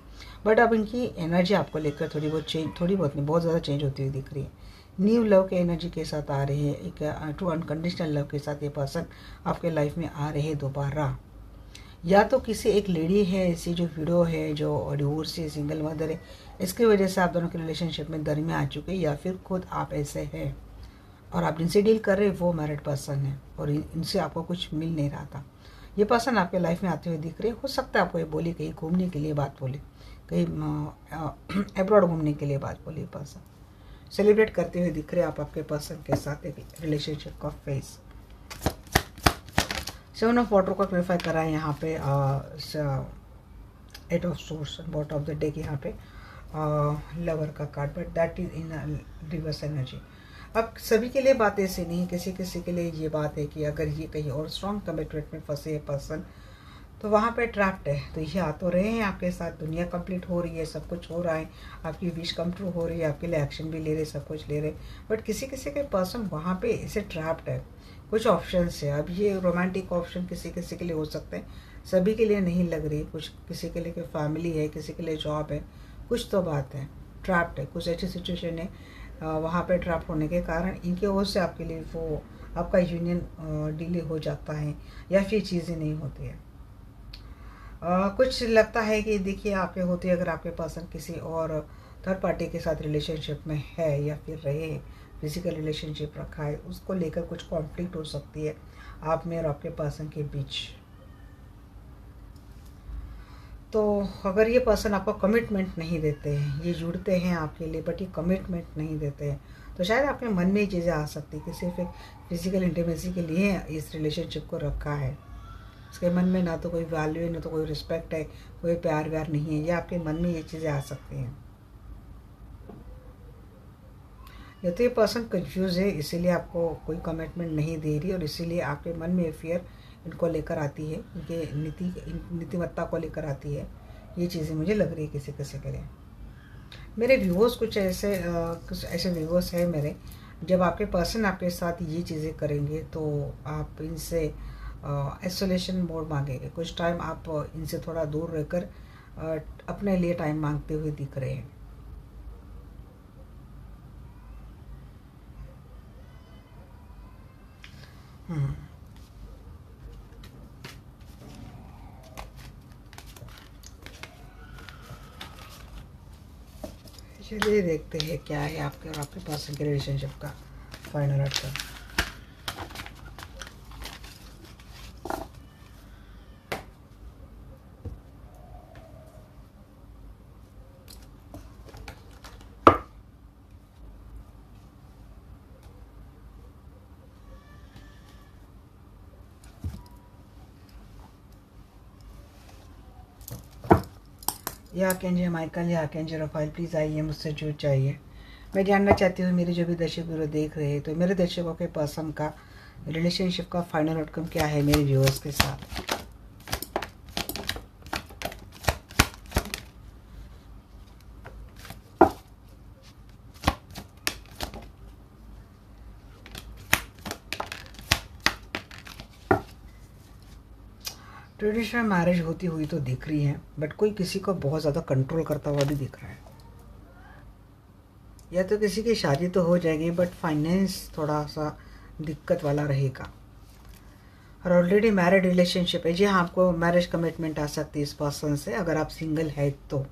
बट अब इनकी एनर्जी आपको लेकर थोड़ी बहुत नहीं, बहुत ज़्यादा चेंज होती हुई दिख रही है। न्यू लव के एनर्जी के साथ आ रहे हैं, एक ट्रू अनकंडीशनल लव के साथ ये पर्सन आपके लाइफ में आ रहे हैं दोबारा। या तो किसी एक लेडी है ऐसी जो विडो है, जो डिवोर्स है, सिंगल मदर है, इसकी वजह से आप दोनों के रिलेशनशिप में दरमियान आ चुके हैं, या फिर खुद आप ऐसे हैं और आप जिनसे डील कर रहे हैं वो मैरिड पर्सन है और इनसे आपको कुछ मिल नहीं रहा था। ये पर्सन आपके लाइफ में आते हुए दिख रहे। हो सकता है आपको ये बोली कहीं घूमने के लिए बात बोले, कहीं अब्रॉड घूमने के लिए बात बोले। ये पर्सन सेलिब्रेट करते हुए दिख रहे आप आपके पर्सन के साथ एक रिलेशनशिप का फेस। 7 ऑफ वाटर को क्लेरिफाई करा है यहाँ पे। 8 of source, bottom of the deck यहाँ पे लवर का card, but that is in reverse energy. अब सभी के लिए बात ऐसे नहीं, किसी किसी के लिए ये बात है कि अगर ये कहीं और स्ट्रॉन्ग कमिटमेंट में फंसे है पर्सन तो वहाँ पे ट्रैप्ड है। तो ये आ तो रहे हैं आपके साथ, दुनिया कंप्लीट हो रही है, सब कुछ हो रहा है, आपकी विश कम ट्रू हो रही है, आपके लिए एक्शन भी ले रहे, सब कुछ ले रहे, बट किसी किसी के पर्सन वहाँ पे इसे ट्रैप्ड है। कुछ ऑप्शंस है। अब ये रोमांटिक ऑप्शन किसी किसी के लिए हो सकते हैं, सभी के लिए नहीं लग रही। कुछ किसी के लिए फैमिली है, किसी के लिए जॉब है, कुछ तो बात है, ट्रैप्ड है। कुछ ऐसी सिचुएशन है वहाँ पे ट्रैप होने के कारण इनके ओर से आपके लिए वो आपका यूनियन डिले हो जाता है या फिर चीज़ें नहीं होती है। कुछ लगता है कि देखिए आपके होते अगर आपके पर्सन किसी और थर्ड पार्टी के साथ रिलेशनशिप में है या फिर रहे, फिजिकल रिलेशनशिप रखा है, उसको लेकर कुछ कॉन्फ्लिक्ट हो सकती है आप में और आपके पर्सन के बीच। तो अगर ये पर्सन आपको कमिटमेंट नहीं देते हैं, ये जुड़ते हैं आपके लिए बट ये कमिटमेंट नहीं देते हैं, तो शायद आपके मन में ये चीज़ें आ सकती है कि सिर्फ एक फिजिकल इंटीमेसी के लिए इस रिलेशनशिप को रखा है। उसके मन में ना तो कोई वैल्यू है, ना तो कोई रिस्पेक्ट है, कोई प्यार व्यार नहीं है। ये आपके मन में ये चीज़ें आ सकती हैं। या तो ये पर्सन कंफ्यूज है, इसीलिए आपको कोई कमिटमेंट नहीं दे रही और इसीलिए आपके मन में फियर इनको लेकर आती है, इनके नीतिमत्ता को लेकर आती है। ये चीज़ें मुझे लग रही है किसी किसी के लिए। मेरे व्यूअर्स कुछ ऐसे व्यूअर्स हैं मेरे, जब आपके पर्सन आपके साथ ये चीज़ें करेंगे तो आप इनसे आइसोलेशन मोड मांगेंगे। कुछ टाइम आप इनसे थोड़ा दूर रहकर अपने लिए टाइम मांगते हुए दिख रहे हैं। चलिए देखते हैं क्या है आपके और आपके पर्सन के रिलेशनशिप का फाइनल आउटकम। या कैंजे माइकल या कैंजे रफाइल, प्लीज़ आइए, मुझसे जुड़ जाइए। मैं जानना चाहती हूँ मेरे जो भी दर्शक व्यूअर देख रहे हैं, तो मेरे दर्शकों के पर्सन का रिलेशनशिप का फाइनल आउटकम क्या है मेरे व्यूअर्स के साथ। ट्रेडिशनल मैरिज होती हुई तो दिख रही है, बट कोई किसी को बहुत ज़्यादा कंट्रोल करता हुआ भी दिख रहा है। या तो किसी की शादी तो हो जाएगी, बट फाइनेंस थोड़ा सा दिक्कत वाला रहेगा। और ऑलरेडी मैरिड रिलेशनशिप है, जी हाँ, आपको मैरिज कमिटमेंट आ सकती है इस पर्सन से अगर आप सिंगल है तो।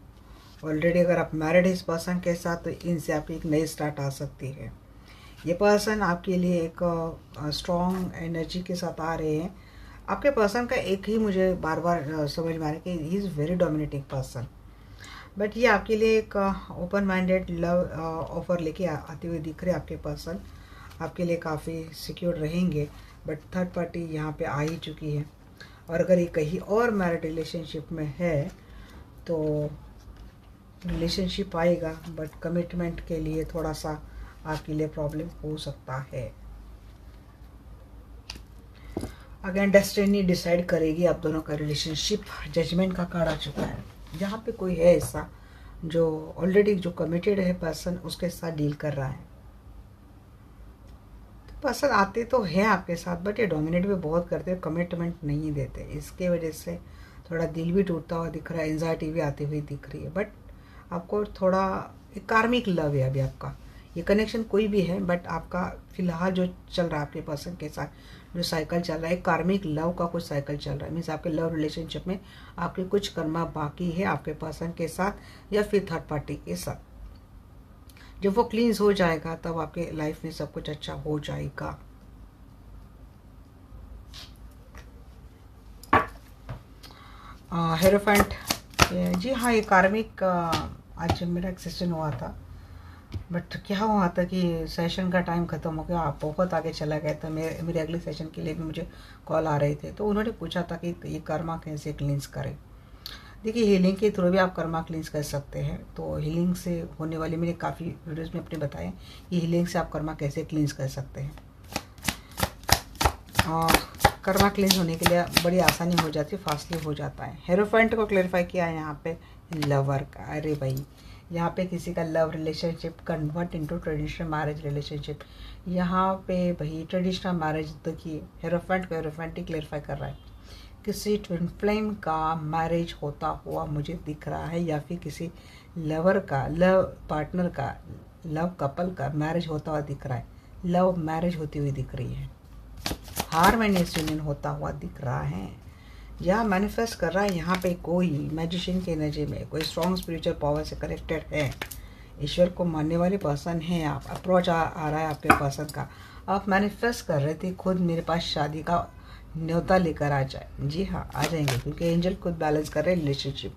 ऑलरेडी अगर आप मैरिड है इस पर्सन के साथ, तो इनसे आपकी एक नई स्टार्ट आ सकती है। ये पर्सन आपके लिए एक स्ट्रॉन्ग एनर्जी के साथ आ रहे हैं। आपके पर्सन का एक ही मुझे बार बार समझ में आ रहा है कि he is very dominating person, but ये आपके लिए एक ओपन माइंडेड लव ऑफर लेके आते हुए दिख रहे हैं। आपके पर्सन आपके लिए काफ़ी सिक्योर रहेंगे, बट थर्ड पार्टी यहाँ पे आ ही चुकी है। और अगर ये कहीं और मैरिड रिलेशनशिप में है तो रिलेशनशिप आएगा, बट कमिटमेंट के लिए थोड़ा सा आपके लिए प्रॉब्लम हो सकता है। अगेन डेस्टिनी डिसाइड करेगी आप दोनों का रिलेशनशिप। जजमेंट का कार्ड आ चुका है। यहाँ पे कोई है ऐसा जो ऑलरेडी जो कमिटेड है पर्सन, उसके साथ डील कर रहा है। पर्सन आते तो हैं आपके साथ, बट ये डोमिनेट भी बहुत करते हैं, कमिटमेंट नहीं देते। इसके वजह से थोड़ा दिल भी टूटता हुआ दिख रहा है, एंजाइटी भी आती हुई दिख रही है। बट आपको थोड़ा एक कार्मिक लव है अभी आपका। ये कनेक्शन कोई भी है, बट आपका फिलहाल जो चल रहा है आपके पर्सन के साथ, जो साइकिल चल रहा है, कार्मिक लव का कुछ साइकिल चल रहा है। मीन्स आपके लव रिलेशनशिप में आपके कुछ कर्मा बाकी है आपके पर्सन के साथ या फिर थर्ड पार्टी के साथ। जब वो क्लींस हो जाएगा तब आपके लाइफ में सब कुछ अच्छा हो जाएगा। हेरोफेंट, जी हाँ, ये कार्मिक आज मेरा एक सेशन हुआ था, बट क्या हुआ था कि सेशन का टाइम ख़त्म हो गया, आप बहुत आगे चला गया था। मेरे अगले सेशन के लिए भी मुझे कॉल आ रहे थे, तो उन्होंने पूछा था कि ये कर्मा कैसे क्लींस करें। देखिए, हीलिंग के थ्रू भी आप कर्मा क्लींस कर सकते हैं। तो हीलिंग से होने वाली, मैंने काफ़ी वीडियोस में अपने बताए कि हीलिंग से आप कर्मा कैसे क्लींस कर सकते हैं। और कर्मा क्लींस होने के लिए बड़ी आसानी हो जाती है, फास्टली हो जाता है। हेरोफेंट को क्लेरिफाई किया है यहाँ पे लवर का। अरे भाई, यहाँ पे किसी का love relationship convert into traditional marriage relationship. यहाँ पे भाई ट्रेडिशनल मैरिज, देखिए हेरोफेंट को हेरोफेंट ही क्लेरिफाई कर रहा है। किसी ट्विन फ्लेम का मैरिज होता हुआ मुझे दिख रहा है, या फिर किसी लवर का, लव पार्टनर का, लव कपल का मैरिज होता हुआ दिख रहा है। लव मैरिज होती हुई दिख रही है। हार्मोनियस यूनियन होता हुआ दिख रहा है। यह मैनिफेस्ट कर रहा है यहाँ पे कोई मैजिशियन की एनर्जी में, कोई स्ट्रॉन्ग स्पिरिचुअल पावर से कनेक्टेड है, ईश्वर को मानने वाले पर्सन हैं आप। अप्रोच आ रहा है आपके पर्सन का। आप मैनिफेस्ट कर रहे थे खुद मेरे पास शादी का न्योता लेकर आ जाए। जी हाँ, आ जाएंगे, क्योंकि एंजल खुद बैलेंस कर रहे हैं रिलेशनशिप।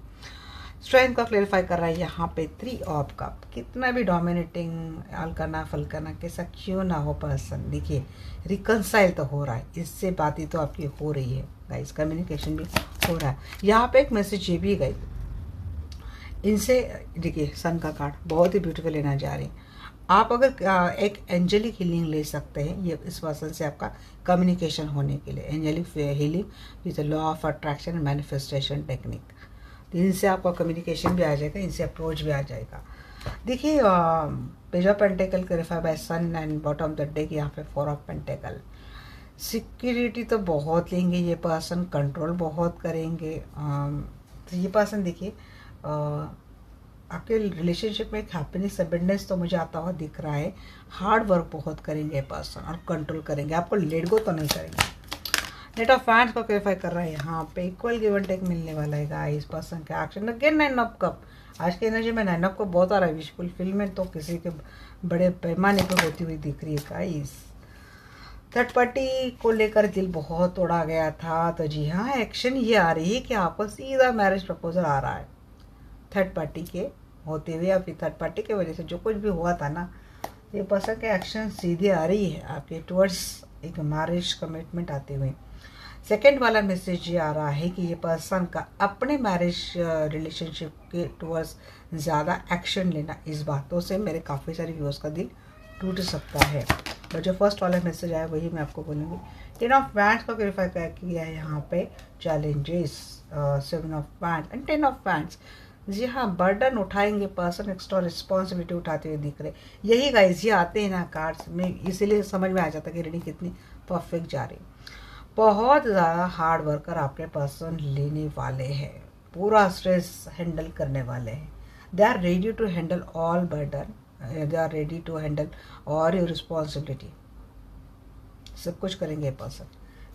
स्ट्रेंथ का क्लेरिफाई कर रहा है यहाँ पे 3 ऑफ कप। कितना भी डोमिनेटिंग अलकना फलकना कैसा क्यों ना हो पर्सन, देखिए रिकनसाइल तो हो रहा है, इससे बातें तो आपकी हो रही है गाइस, कम्युनिकेशन भी हो रहा है। यहाँ पे एक मैसेज ये भी गई इनसे, देखिए सन का कार्ड बहुत ही ब्यूटीफुल लेना जा रही है। आप अगर एक एंजेलिक हीलिंग ले सकते हैं, ये इस पर्सन से आपका कम्युनिकेशन होने के लिए। Angelic healing with law of attraction and manifestation technique, तो इनसे आपका कम्युनिकेशन भी आ जाएगा, इनसे अप्रोच भी आ जाएगा। देखिए page of pentacle clarify by sun and bottom of the deck, यहाँ पे 4 ऑफ पेंटेकल। सिक्योरिटी तो बहुत लेंगे ये पर्सन, कंट्रोल बहुत करेंगे। तो ये पर्सन देखिए आपके रिलेशनशिप में एक हैप्पीनेस अबंडेंस तो मुझे आता हुआ दिख रहा है। हार्ड वर्क बहुत करेंगे पर्सन और कंट्रोल करेंगे, आपको लेट गो तो नहीं करेंगे। नेट ऑफ फैंस को क्लेरिफाई कर रहा है यहाँ पे इक्वल गिव एंड टेक मिलने वाला है गाइस पर्सन के एक्शन। अगेन 9 ऑफ कप, आज की एनर्जी में 9 ऑफ कप बहुत आ रहा है। विश फुलफिलमेंट तो किसी के बड़े पैमाने पर होती हुई दिख रही है गाइस। थर्ड पार्टी को लेकर दिल बहुत तोड़ा गया था, तो जी हाँ, एक्शन ये आ रही है कि आपको सीधा मैरिज प्रपोजल आ रहा है थर्ड पार्टी के होते हुए, या फिर थर्ड पार्टी के वजह से जो कुछ भी हुआ था ना, ये पर्सन के एक्शन सीधे आ रही है आपके टुवर्ड्स एक मैरिज कमिटमेंट आते हुए। सेकेंड वाला मैसेज ये आ रहा है कि ये पर्सन का अपने मैरिज रिलेशनशिप के टुवर्ड्स ज़्यादा एक्शन लेना, इस बातों से मेरे काफ़ी सारे व्यूअर्स का दिल टूट सकता है। और जो फर्स्ट वाला मैसेज आया वही मैं आपको बोलूँगी। 10 ऑफ वैंड्स को क्लेरिफाई किया है यहाँ पे, challenges, 7 of wands and 10 of wands. जी हाँ, बर्डन उठाएंगे पर्सन, एक्स्ट्रा रिस्पॉन्सिबिलिटी उठाते हुए दिख रहे। यही गाइस ये आते हैं ना कार्ड्स में, इसीलिए समझ में आ जाता है कि रीडिंग कितनी परफेक्ट जा रही। बहुत ज़्यादा हार्ड वर्कर आपके पर्सन लेने वाले हैं, पूरा स्ट्रेस हैंडल करने वाले हैं। They are ready to handle all burden, they are ready to handle all your responsibility. सब कुछ करेंगे ये पर्सन,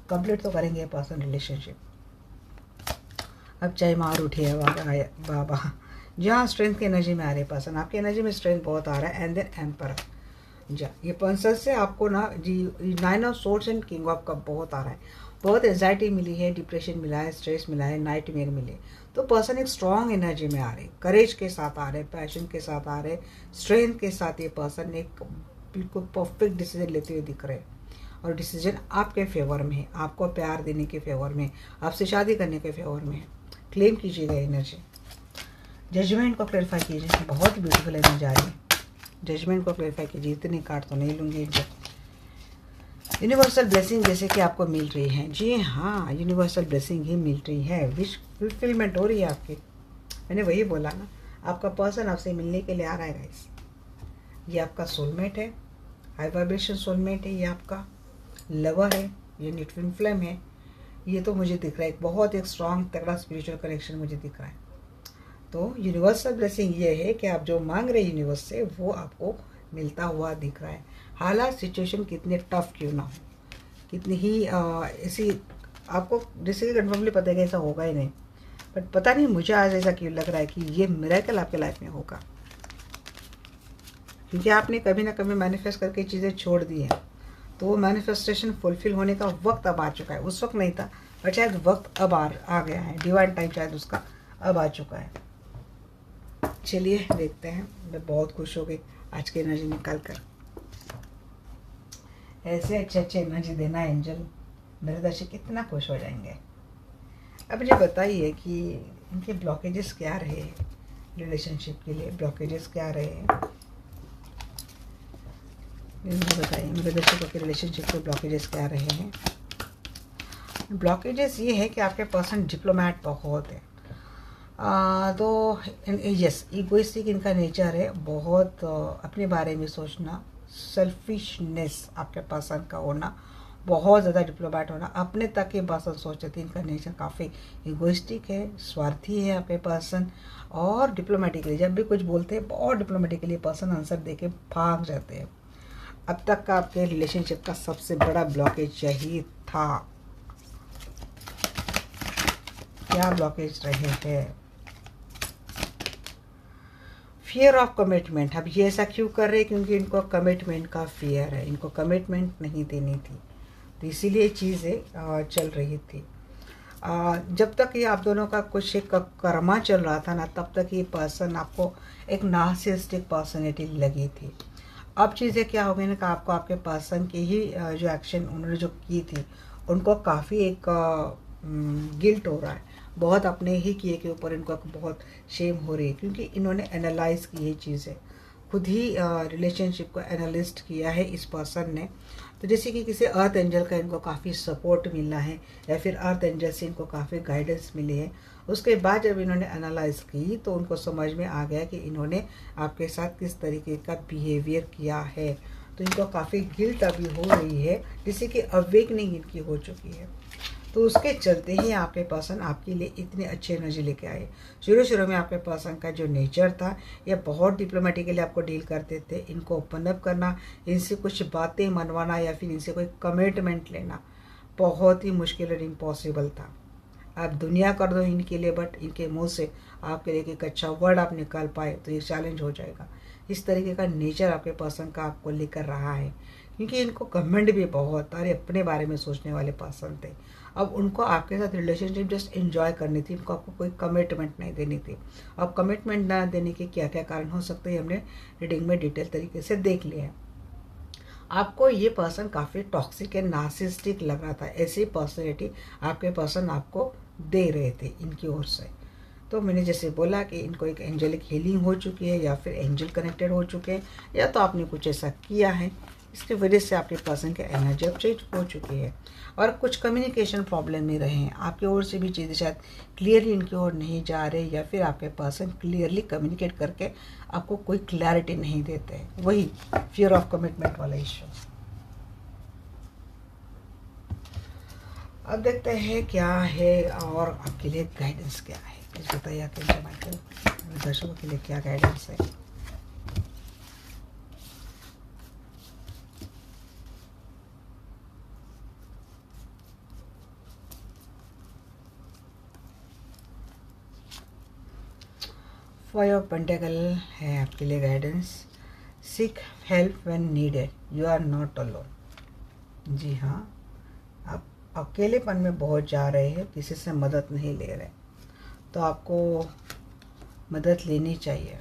कंप्लीट तो करेंगे ये पर्सन रिलेशनशिप। अब चाहे मार उठिए बाबा, जहाँ स्ट्रेंथ की एनर्जी में आ रही है पर्सन, आपकी एनर्जी में स्ट्रेंथ बहुत आ रहा है। एंड देन एम्पर ये पर्सन से आपको ना जी 9 of swords and king of cup बहुत आ रहा है। बहुत एंजाइटी मिली है, डिप्रेशन मिला है, स्ट्रेस मिला है, नाइटमेयर मिले। तो पर्सन एक स्ट्रॉन्ग एनर्जी में आ रहे, करेज के साथ आ रहे, पैशन के साथ आ रहे, स्ट्रेंथ के साथ। ये पर्सन एक बिल्कुल परफेक्ट डिसीजन लेते हुए दिख रहे हैं, और डिसीजन आपके फेवर में है, आपको प्यार देने के फेवर में, आपसे शादी करने के फेवर में है। क्लेम कीजिएगा एनर्जी। जजमेंट को क्लैरिफाई कीजिए, बहुत ब्यूटीफुल एनर्जी आ रही है। जजमेंट को क्लैरिफाई कीजिए, इतनी कार्ड तो नहीं लूँगी इनसे। यूनिवर्सल ब्लेसिंग जैसे कि आपको मिल रही है, जी हाँ, यूनिवर्सल ब्लेसिंग ही मिल रही है, विश फुलफिलमेंट हो रही है आपकी। मैंने वही बोला ना, आपका पर्सन आपसे मिलने के लिए आ रहा है गाइस। ये आपका सोलमेट है, हाई वाइब्रेशन सोलमेट है, ये आपका लवर है, ये नीट ट्विन फ्लेम है। ये तो मुझे दिख रहा है बहुत एक स्ट्रॉन्ग तगड़ा स्पिरिचुअल कनेक्शन मुझे दिख रहा है। तो यूनिवर्सल ब्लेसिंग ये है कि आप जो मांग रहे यूनिवर्स से वो आपको मिलता हुआ दिख रहा है। हालात सिचुएशन कितने टफ क्यों ना हो, कितनी ही ऐसी आपको जैसे कि कन्फर्मली पता है कि ऐसा होगा ही नहीं, बट पता नहीं मुझे आज ऐसा क्यों लग रहा है कि ये मिरेकल आपके लाइफ में होगा, क्योंकि आपने कभी ना कभी मैनिफेस्ट करके चीज़ें छोड़ दी हैं। तो वो मैनिफेस्टेशन फुलफिल होने का वक्त अब आ चुका है। उस वक्त नहीं था, बट शायद वक्त अब आ गया है, डिवाइन टाइम शायद उसका अब आ चुका है। चलिए देखते हैं। मैं बहुत खुश हो गई आज की एनर्जी निकाल कर। ऐसे अच्छे एनर्जी देना एंजल, मेरे दर्शक कितना खुश हो जाएंगे। अब मुझे बताइए कि इनके ब्लॉकेजेस क्या रहे रिलेशनशिप के लिए, ब्लॉकेजेस क्या रहे मुझे बताइए। मेरे दर्शकों के रिलेशनशिप के ब्लॉकेजेस क्या रहे हैं। ब्लॉकेजेस ये है कि आपके पर्सन डिप्लोमेट बहुत है, तो यस ईगोइस्टिक इनका नेचर है, बहुत अपने बारे में सोचना, सेल्फिशनेस आपके पर्सन का होना, बहुत ज़्यादा डिप्लोमेट होना, अपने तक ही पर्सन सोचते थे। इनका नेचर काफ़ी ईगोइस्टिक है, स्वार्थी है आपके पर्सन, और डिप्लोमेटिकली जब भी कुछ बोलते हैं बहुत डिप्लोमेटिकली पर्सन आंसर दे के भाग जाते हैं। अब तक का आपके रिलेशनशिप का सबसे बड़ा ब्लॉकेज यही था। क्या ब्लॉकेज रहे हैं? Fear of commitment. अब ये ऐसा क्यों कर रहे हैं? क्योंकि इनको कमिटमेंट का फियर है, इनको कमिटमेंट नहीं देनी थी, तो इसीलिए चीज़ें चल रही थी। जब तक ये आप दोनों का कुछ एक कर्मा चल रहा था ना, तब तक ये पर्सन आपको एक नार्सिसिस्टिक पर्सनैलिटी लगी थी। अब चीज़ें क्या हो गई ना कि आपको आपके पर्सन की ही जो एक्शन उन्होंने जो की थी उनको काफ़ी एक गिल्ट हो रहा है, बहुत अपने ही किए के ऊपर इनको बहुत शेम हो रही है, क्योंकि इन्होंने एनालाइज की ये चीज़ें, खुद ही रिलेशनशिप को एनालिस्ट किया है इस पर्सन ने। तो जैसे कि किसी अर्थ एंजल का इनको काफ़ी सपोर्ट मिला है, या फिर अर्थ एंजल से इनको काफ़ी गाइडेंस मिली है। उसके बाद जब इन्होंने एनालाइज की तो उनको समझ में आ गया कि इन्होंने आपके साथ किस तरीके का बिहेवियर किया है, तो इनको काफ़ी गिल्ट अभी हो रही है, जिससे कि अवेकनिंग इनकी हो चुकी है। तो उसके चलते ही आपके पर्सन आपके लिए इतनी अच्छी एनर्जी लेके आए। शुरू में आपके पर्सन का जो नेचर था, ये बहुत डिप्लोमेटिकली आपको डील करते थे। इनको ओपन अप करना, इनसे कुछ बातें मनवाना या फिर इनसे कोई कमिटमेंट लेना बहुत ही मुश्किल और इम्पॉसिबल था। आप दुनिया कर दो इनके लिए, बट इनके मुंह से आपके लिए एक अच्छा वर्ड आप निकाल पाए तो ये चैलेंज हो जाएगा। इस तरीके का नेचर आपके पर्सन का आपको लेकर रहा है, क्योंकि इनको घमंड भी बहुत, अरे अपने बारे में सोचने वाले पर्सन थे। अब उनको आपके साथ रिलेशनशिप जस्ट एंजॉय करनी थी, इनको आपको कोई कमिटमेंट नहीं देनी थी। अब कमिटमेंट ना देने के क्या क्या कारण हो सकते हैं हमने रीडिंग में डिटेल तरीके से देख लिया है। आपको ये पर्सन काफ़ी टॉक्सिक एंड नार्सिसिस्टिक लग रहा था, ऐसी पर्सनैलिटी आपके पर्सन आपको दे रहे थे इनकी ओर से। तो मैंने जैसे बोला कि इनको एक एंजेलिक हीलिंग हो चुकी है, या फिर एंजल कनेक्टेड हो चुके हैं, या तो आपने कुछ ऐसा किया है, इसकी वजह से आपके पर्सन की एनर्जी अब चेंज हो चुकी है। और कुछ कम्युनिकेशन प्रॉब्लम में रहे हैं, आपकी ओर से भी चीज़ें शायद क्लियरली इनकी ओर नहीं जा रहे, या फिर आपके पर्सन क्लियरली कम्युनिकेट करके आपको कोई क्लैरिटी नहीं देते हैं। वही फियर ऑफ कमिटमेंट वाला इश्यू। अब देखते हैं क्या है और आपके लिए गाइडेंस क्या है। प्लीज़ बताइए आपके माइकल, दर्शकों के लिए क्या गाइडेंस है। फाइव ऑफ पेंटिकल है आपके लिए guidance. Seek help when needed, you are not alone. जी हाँ, आप अकेलेपन में बहुत जा रहे हैं, किसी से मदद नहीं ले रहे, तो आपको मदद लेनी चाहिए।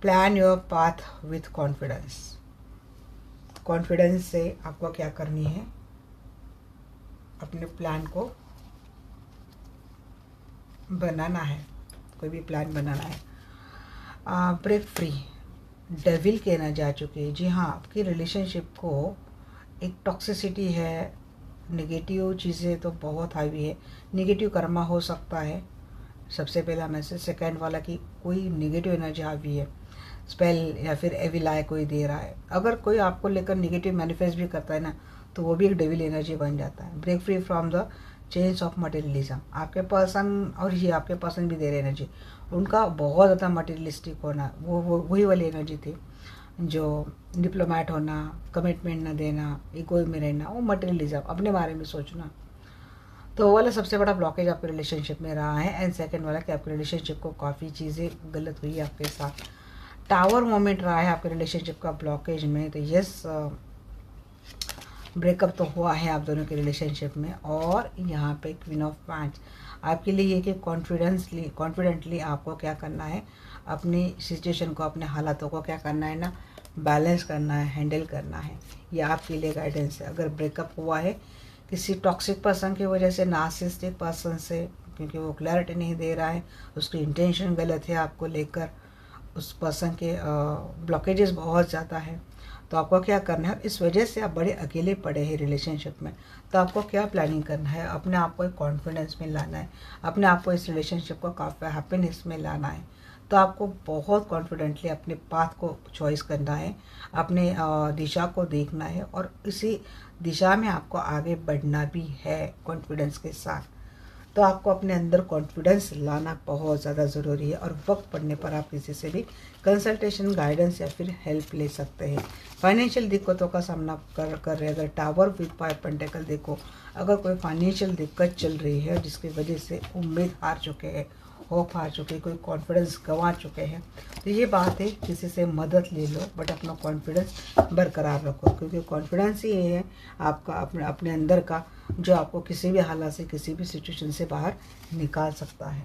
Plan your path with confidence. Confidence से आपको क्या करनी है, अपने प्लान को बनाना है, कोई भी प्लान बनाना है। ब्रेक फ्री, डेविल कहना जा चुके हैं। जी हाँ, आपकी रिलेशनशिप को एक टॉक्सिसिटी है, नेगेटिव चीज़ें तो बहुत हावी है, नेगेटिव कर्मा हो सकता है सबसे पहला मैसेज। सेकंड वाला कि कोई नेगेटिव एनर्जी हावी है, स्पेल या फिर एविल आय कोई दे रहा है। अगर कोई आपको लेकर नेगेटिव मैनिफेस्ट भी करता है ना, तो वो भी एक डेविल एनर्जी बन जाता है। Break free from the change of materialism, आपके पर्सन और ये आपके पर्सन भी दे रहे एनर्जी, उनका बहुत ज़्यादा मटेरियलिस्टिक होना, वो वही वाली एनर्जी थी जो डिप्लोमेट होना, कमिटमेंट ना देना, इगो में रहना, वो मटेरियलिज्म, अपने बारे में सोचना। तो वो वाला सबसे बड़ा ब्लॉकेज आपके रिलेशनशिप में रहा है। एंड सेकंड वाला कि आपके रिलेशनशिप को काफ़ी चीज़ें गलत हुई है आपके साथ। टावर मोमेंट रहा है आपके रिलेशनशिप का ब्लॉकेज में। तो यस, ब्रेकअप तो हुआ है आप दोनों के रिलेशनशिप में। और यहाँ पे क्वीन ऑफ पैंट्स आपके लिए ये कि कॉन्फिडेंटली आपको क्या करना है, अपनी सिचुएशन को, अपने हालातों को क्या करना है ना, बैलेंस करना है, हैंडल करना है। ये आपके लिए गाइडेंस है। अगर ब्रेकअप हुआ है किसी टॉक्सिक पर्सन की वजह से, नार्सिसिस्टिक पर्सन से, क्योंकि वो क्लैरिटी नहीं दे रहा है, उसकी इंटेंशन गलत है आपको लेकर, उस पर्सन के ब्लॉकेजेस बहुत ज़्यादा है, तो आपको क्या करना है, इस वजह से आप बड़े अकेले पड़े हैं रिलेशनशिप में, तो आपको क्या प्लानिंग करना है, अपने आप को एक कॉन्फिडेंस में लाना है, अपने आप को इस रिलेशनशिप को काफ़ी हैप्पीनेस में लाना है। तो आपको बहुत कॉन्फिडेंटली अपने पाथ को चॉइस करना है, अपने दिशा को देखना है, और इसी दिशा में आपको आगे बढ़ना भी है कॉन्फिडेंस के साथ। तो आपको अपने अंदर कॉन्फिडेंस लाना बहुत ज़्यादा ज़रूरी है। और वक्त पड़ने पर आप किसी से भी कंसल्टेशन, गाइडेंस या फिर हेल्प ले सकते हैं। फाइनेंशियल दिक्कतों का सामना कर रहे, अगर टावर विद 5 पेंटिकल देखो, अगर कोई फाइनेंशियल दिक्कत चल रही है जिसकी वजह से उम्मीद हार चुके हैं, होप हार चुके हैं, कोई कॉन्फिडेंस गंवा चुके हैं, तो ये बात है किसी से मदद ले लो, बट अपना कॉन्फिडेंस बरकरार रखो, क्योंकि कॉन्फिडेंस ही है आपका अपने अंदर का, जो आपको किसी भी हालत से, किसी भी सिचुएशन से बाहर निकाल सकता है।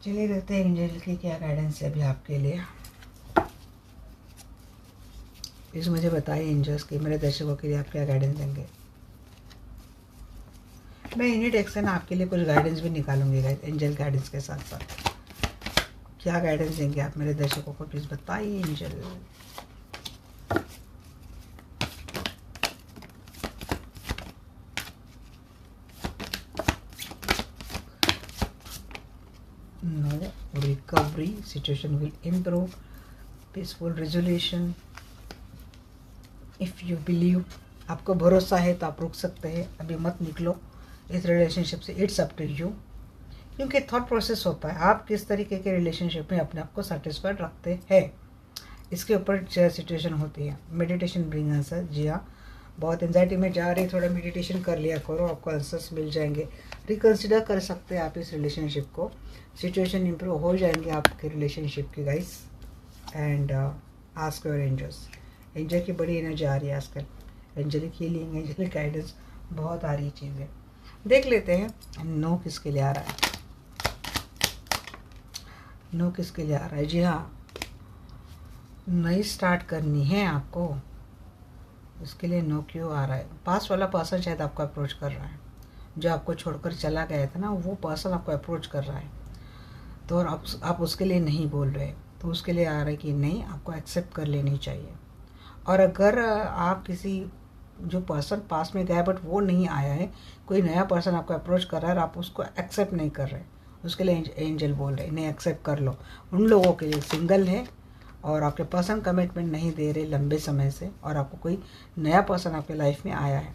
चलिए देखते हैं एंजल की क्या गाइडेंस है अभी आपके लिए। प्लीज़ मुझे बताइए एंजल्स की, मेरे दर्शकों के लिए आप क्या गाइडेंस देंगे। मैं इन्हीं एक्शन आपके लिए कुछ गाइडेंस भी निकालूंगी गाइस, एंजल गाइडेंस के साथ साथ। क्या गाइडेंस देंगे आप मेरे दर्शकों को, प्लीज़ बताइए angel. No, recovery, situation will improve, peaceful resolution, if you believe, आपको भरोसा है तो आप रुक सकते हैं, अभी मत निकलो इस रिलेशनशिप से, इट्स अप टू यू। क्योंकि थॉट प्रोसेस होता है, आप किस तरीके के रिलेशनशिप में अपने आप को सेटिस्फाइड रखते हैं, इसके ऊपर सिचुएशन होती है। मेडिटेशन ब्रिंग आंसर, जी हाँ, बहुत एंजाइटी में जा रही, थोड़ा मेडिटेशन कर लिया करो, आपको आंसर्स मिल जाएंगे। रिकन्सिडर कर सकते हैं आप इस रिलेशनशिप को, सिचुएशन इंप्रूव हो जाएंगे आपके रिलेशनशिप की guys. And ask your angels, angel की बड़ी एनर्जी आ रही है आजकल, एंजलिक हीलिंग, एंजलिक गाइडेंस बहुत आ रही चीज़ें। देख लेते हैं नो किसके लिए आ रहा है, नो किसके लिए आ रहा है। जी हाँ, नई स्टार्ट करनी है आपको, इसके लिए नो क्यों आ रहा है। पास वाला पर्सन शायद आपको अप्रोच कर रहा है, जो आपको छोड़कर चला गया था ना, वो पर्सन आपको अप्रोच कर रहा है, तो और आप उसके लिए नहीं बोल रहे, तो उसके लिए आ रहा है कि नहीं, आपको एक्सेप्ट कर लेनी चाहिए। और अगर आप किसी जो पर्सन पास में गया बट वो नहीं आया है, कोई नया पर्सन आपको अप्रोच कर रहा है और आप उसको एक्सेप्ट नहीं कर रहे, उसके लिए एंजल बोल रहे नहीं, एक्सेप्ट कर लो। उन लोगों के लिए सिंगल है और आपके पर्सन कमिटमेंट नहीं दे रहे लंबे समय से, और आपको कोई नया पर्सन आपके लाइफ में आया है,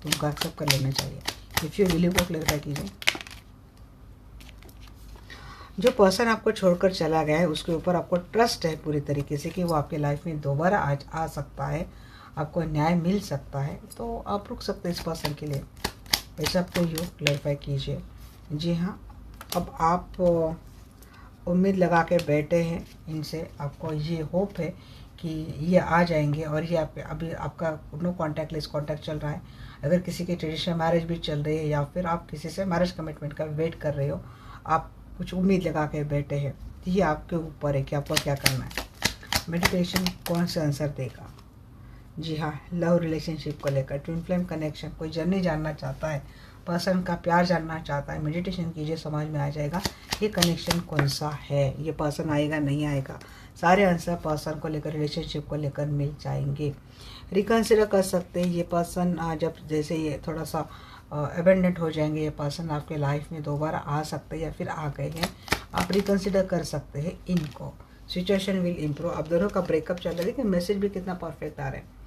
तो उनको एक्सेप्ट कर लेना चाहिए। इफ़ यू बिलीव को क्लियरफाई कीजिए। जो पर्सन आपको छोड़कर चला गया है उसके ऊपर आपको ट्रस्ट है पूरी तरीके से कि वो आपके लाइफ में दोबारा आज आ सकता है, आपको न्याय मिल सकता है, तो आप रुक सकते हैं इस पर्सन के लिए। ऐसा आपको यू क्लैरिफाई कीजिए। जी हाँ, अब आप उम्मीद लगा के बैठे हैं इनसे, आपको ये होप है कि ये आ जाएंगे और ये आप अभी आपका नो कॉन्टैक्ट लेस कॉन्टैक्ट चल रहा है। अगर किसी की ट्रेडिशनल मैरिज भी चल रही है या फिर आप किसी से मैरिज कमिटमेंट का वेट कर रहे हो, आप कुछ उम्मीद लगा के बैठे हैं, तो ये आपके ऊपर है कि आपको क्या करना है। मेडिटेशन कौन सा आंसर देगा? जी हाँ, लव रिलेशनशिप को लेकर, ट्विन फ्लेम कनेक्शन, कोई जर्नी जानना चाहता है, पर्सन का प्यार जानना चाहता है, मेडिटेशन कीजिए, समझ में आ जाएगा ये कनेक्शन कौन सा है, ये पर्सन आएगा नहीं आएगा। सारे आंसर पर्सन को लेकर, रिलेशनशिप को लेकर मिल जाएंगे। रिकन्सिडर कर सकते हैं ये पर्सन, जब जैसे ये थोड़ा सा अबेंडेंट हो जाएंगे, ये पर्सन आपके लाइफ में दोबारा आ सकते हैं या फिर आ गए हैं, आप रिकन्सिडर कर सकते हैं इनको। Situation will improve. अब दोनों का ब्रेकअप चल रहा है, देखिए मैसेज भी कितना परफेक्ट आ रहा है।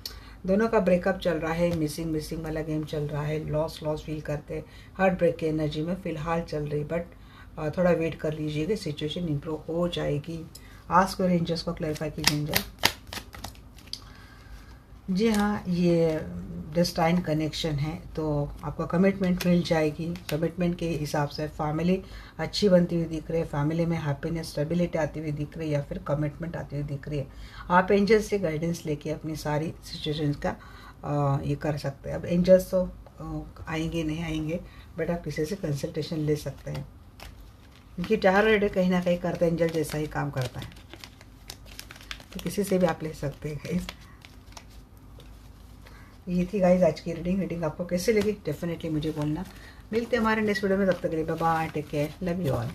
दोनों का ब्रेकअप चल रहा है, मिसिंग वाला गेम चल रहा है, लॉस फील करते हैं, हार्ट ब्रेक की एनर्जी में फ़िलहाल चल रही, बट थोड़ा वेट कर लीजिएगा, सिचुएशन इम्प्रूव हो जाएगी। आस्क योर एंजल्स को क्लैरिफाई कीजिए एंजल। जी हाँ, ये डेस्टाइन कनेक्शन है, तो आपको कमिटमेंट मिल जाएगी। कमिटमेंट के हिसाब से फैमिली अच्छी बनती हुई दिख रही है, फैमिली में हैप्पीनेस स्टेबिलिटी आती हुई दिख रही है, या फिर कमिटमेंट आती हुई दिख रही है। आप एंजल्स से गाइडेंस लेके अपनी सारी सिचुएशंस का ये कर सकते हैं। अब एंजल्स तो आएंगे नहीं आएंगे, बट आप किसी से कंसल्टेशन ले सकते हैं। इनकी टायर रेड कहीं ना कहीं करते एंजल जैसा ही काम करता है, तो किसी से भी आप ले सकते हैं गाइस। ये थी गाइस आज की रीडिंग आपको कैसे लगी डेफिनेटली मुझे बोलना। मिलते हैं हमारे नेक्स्ट वीडियो में, तब तक के लिए bye bye, take care, love you all.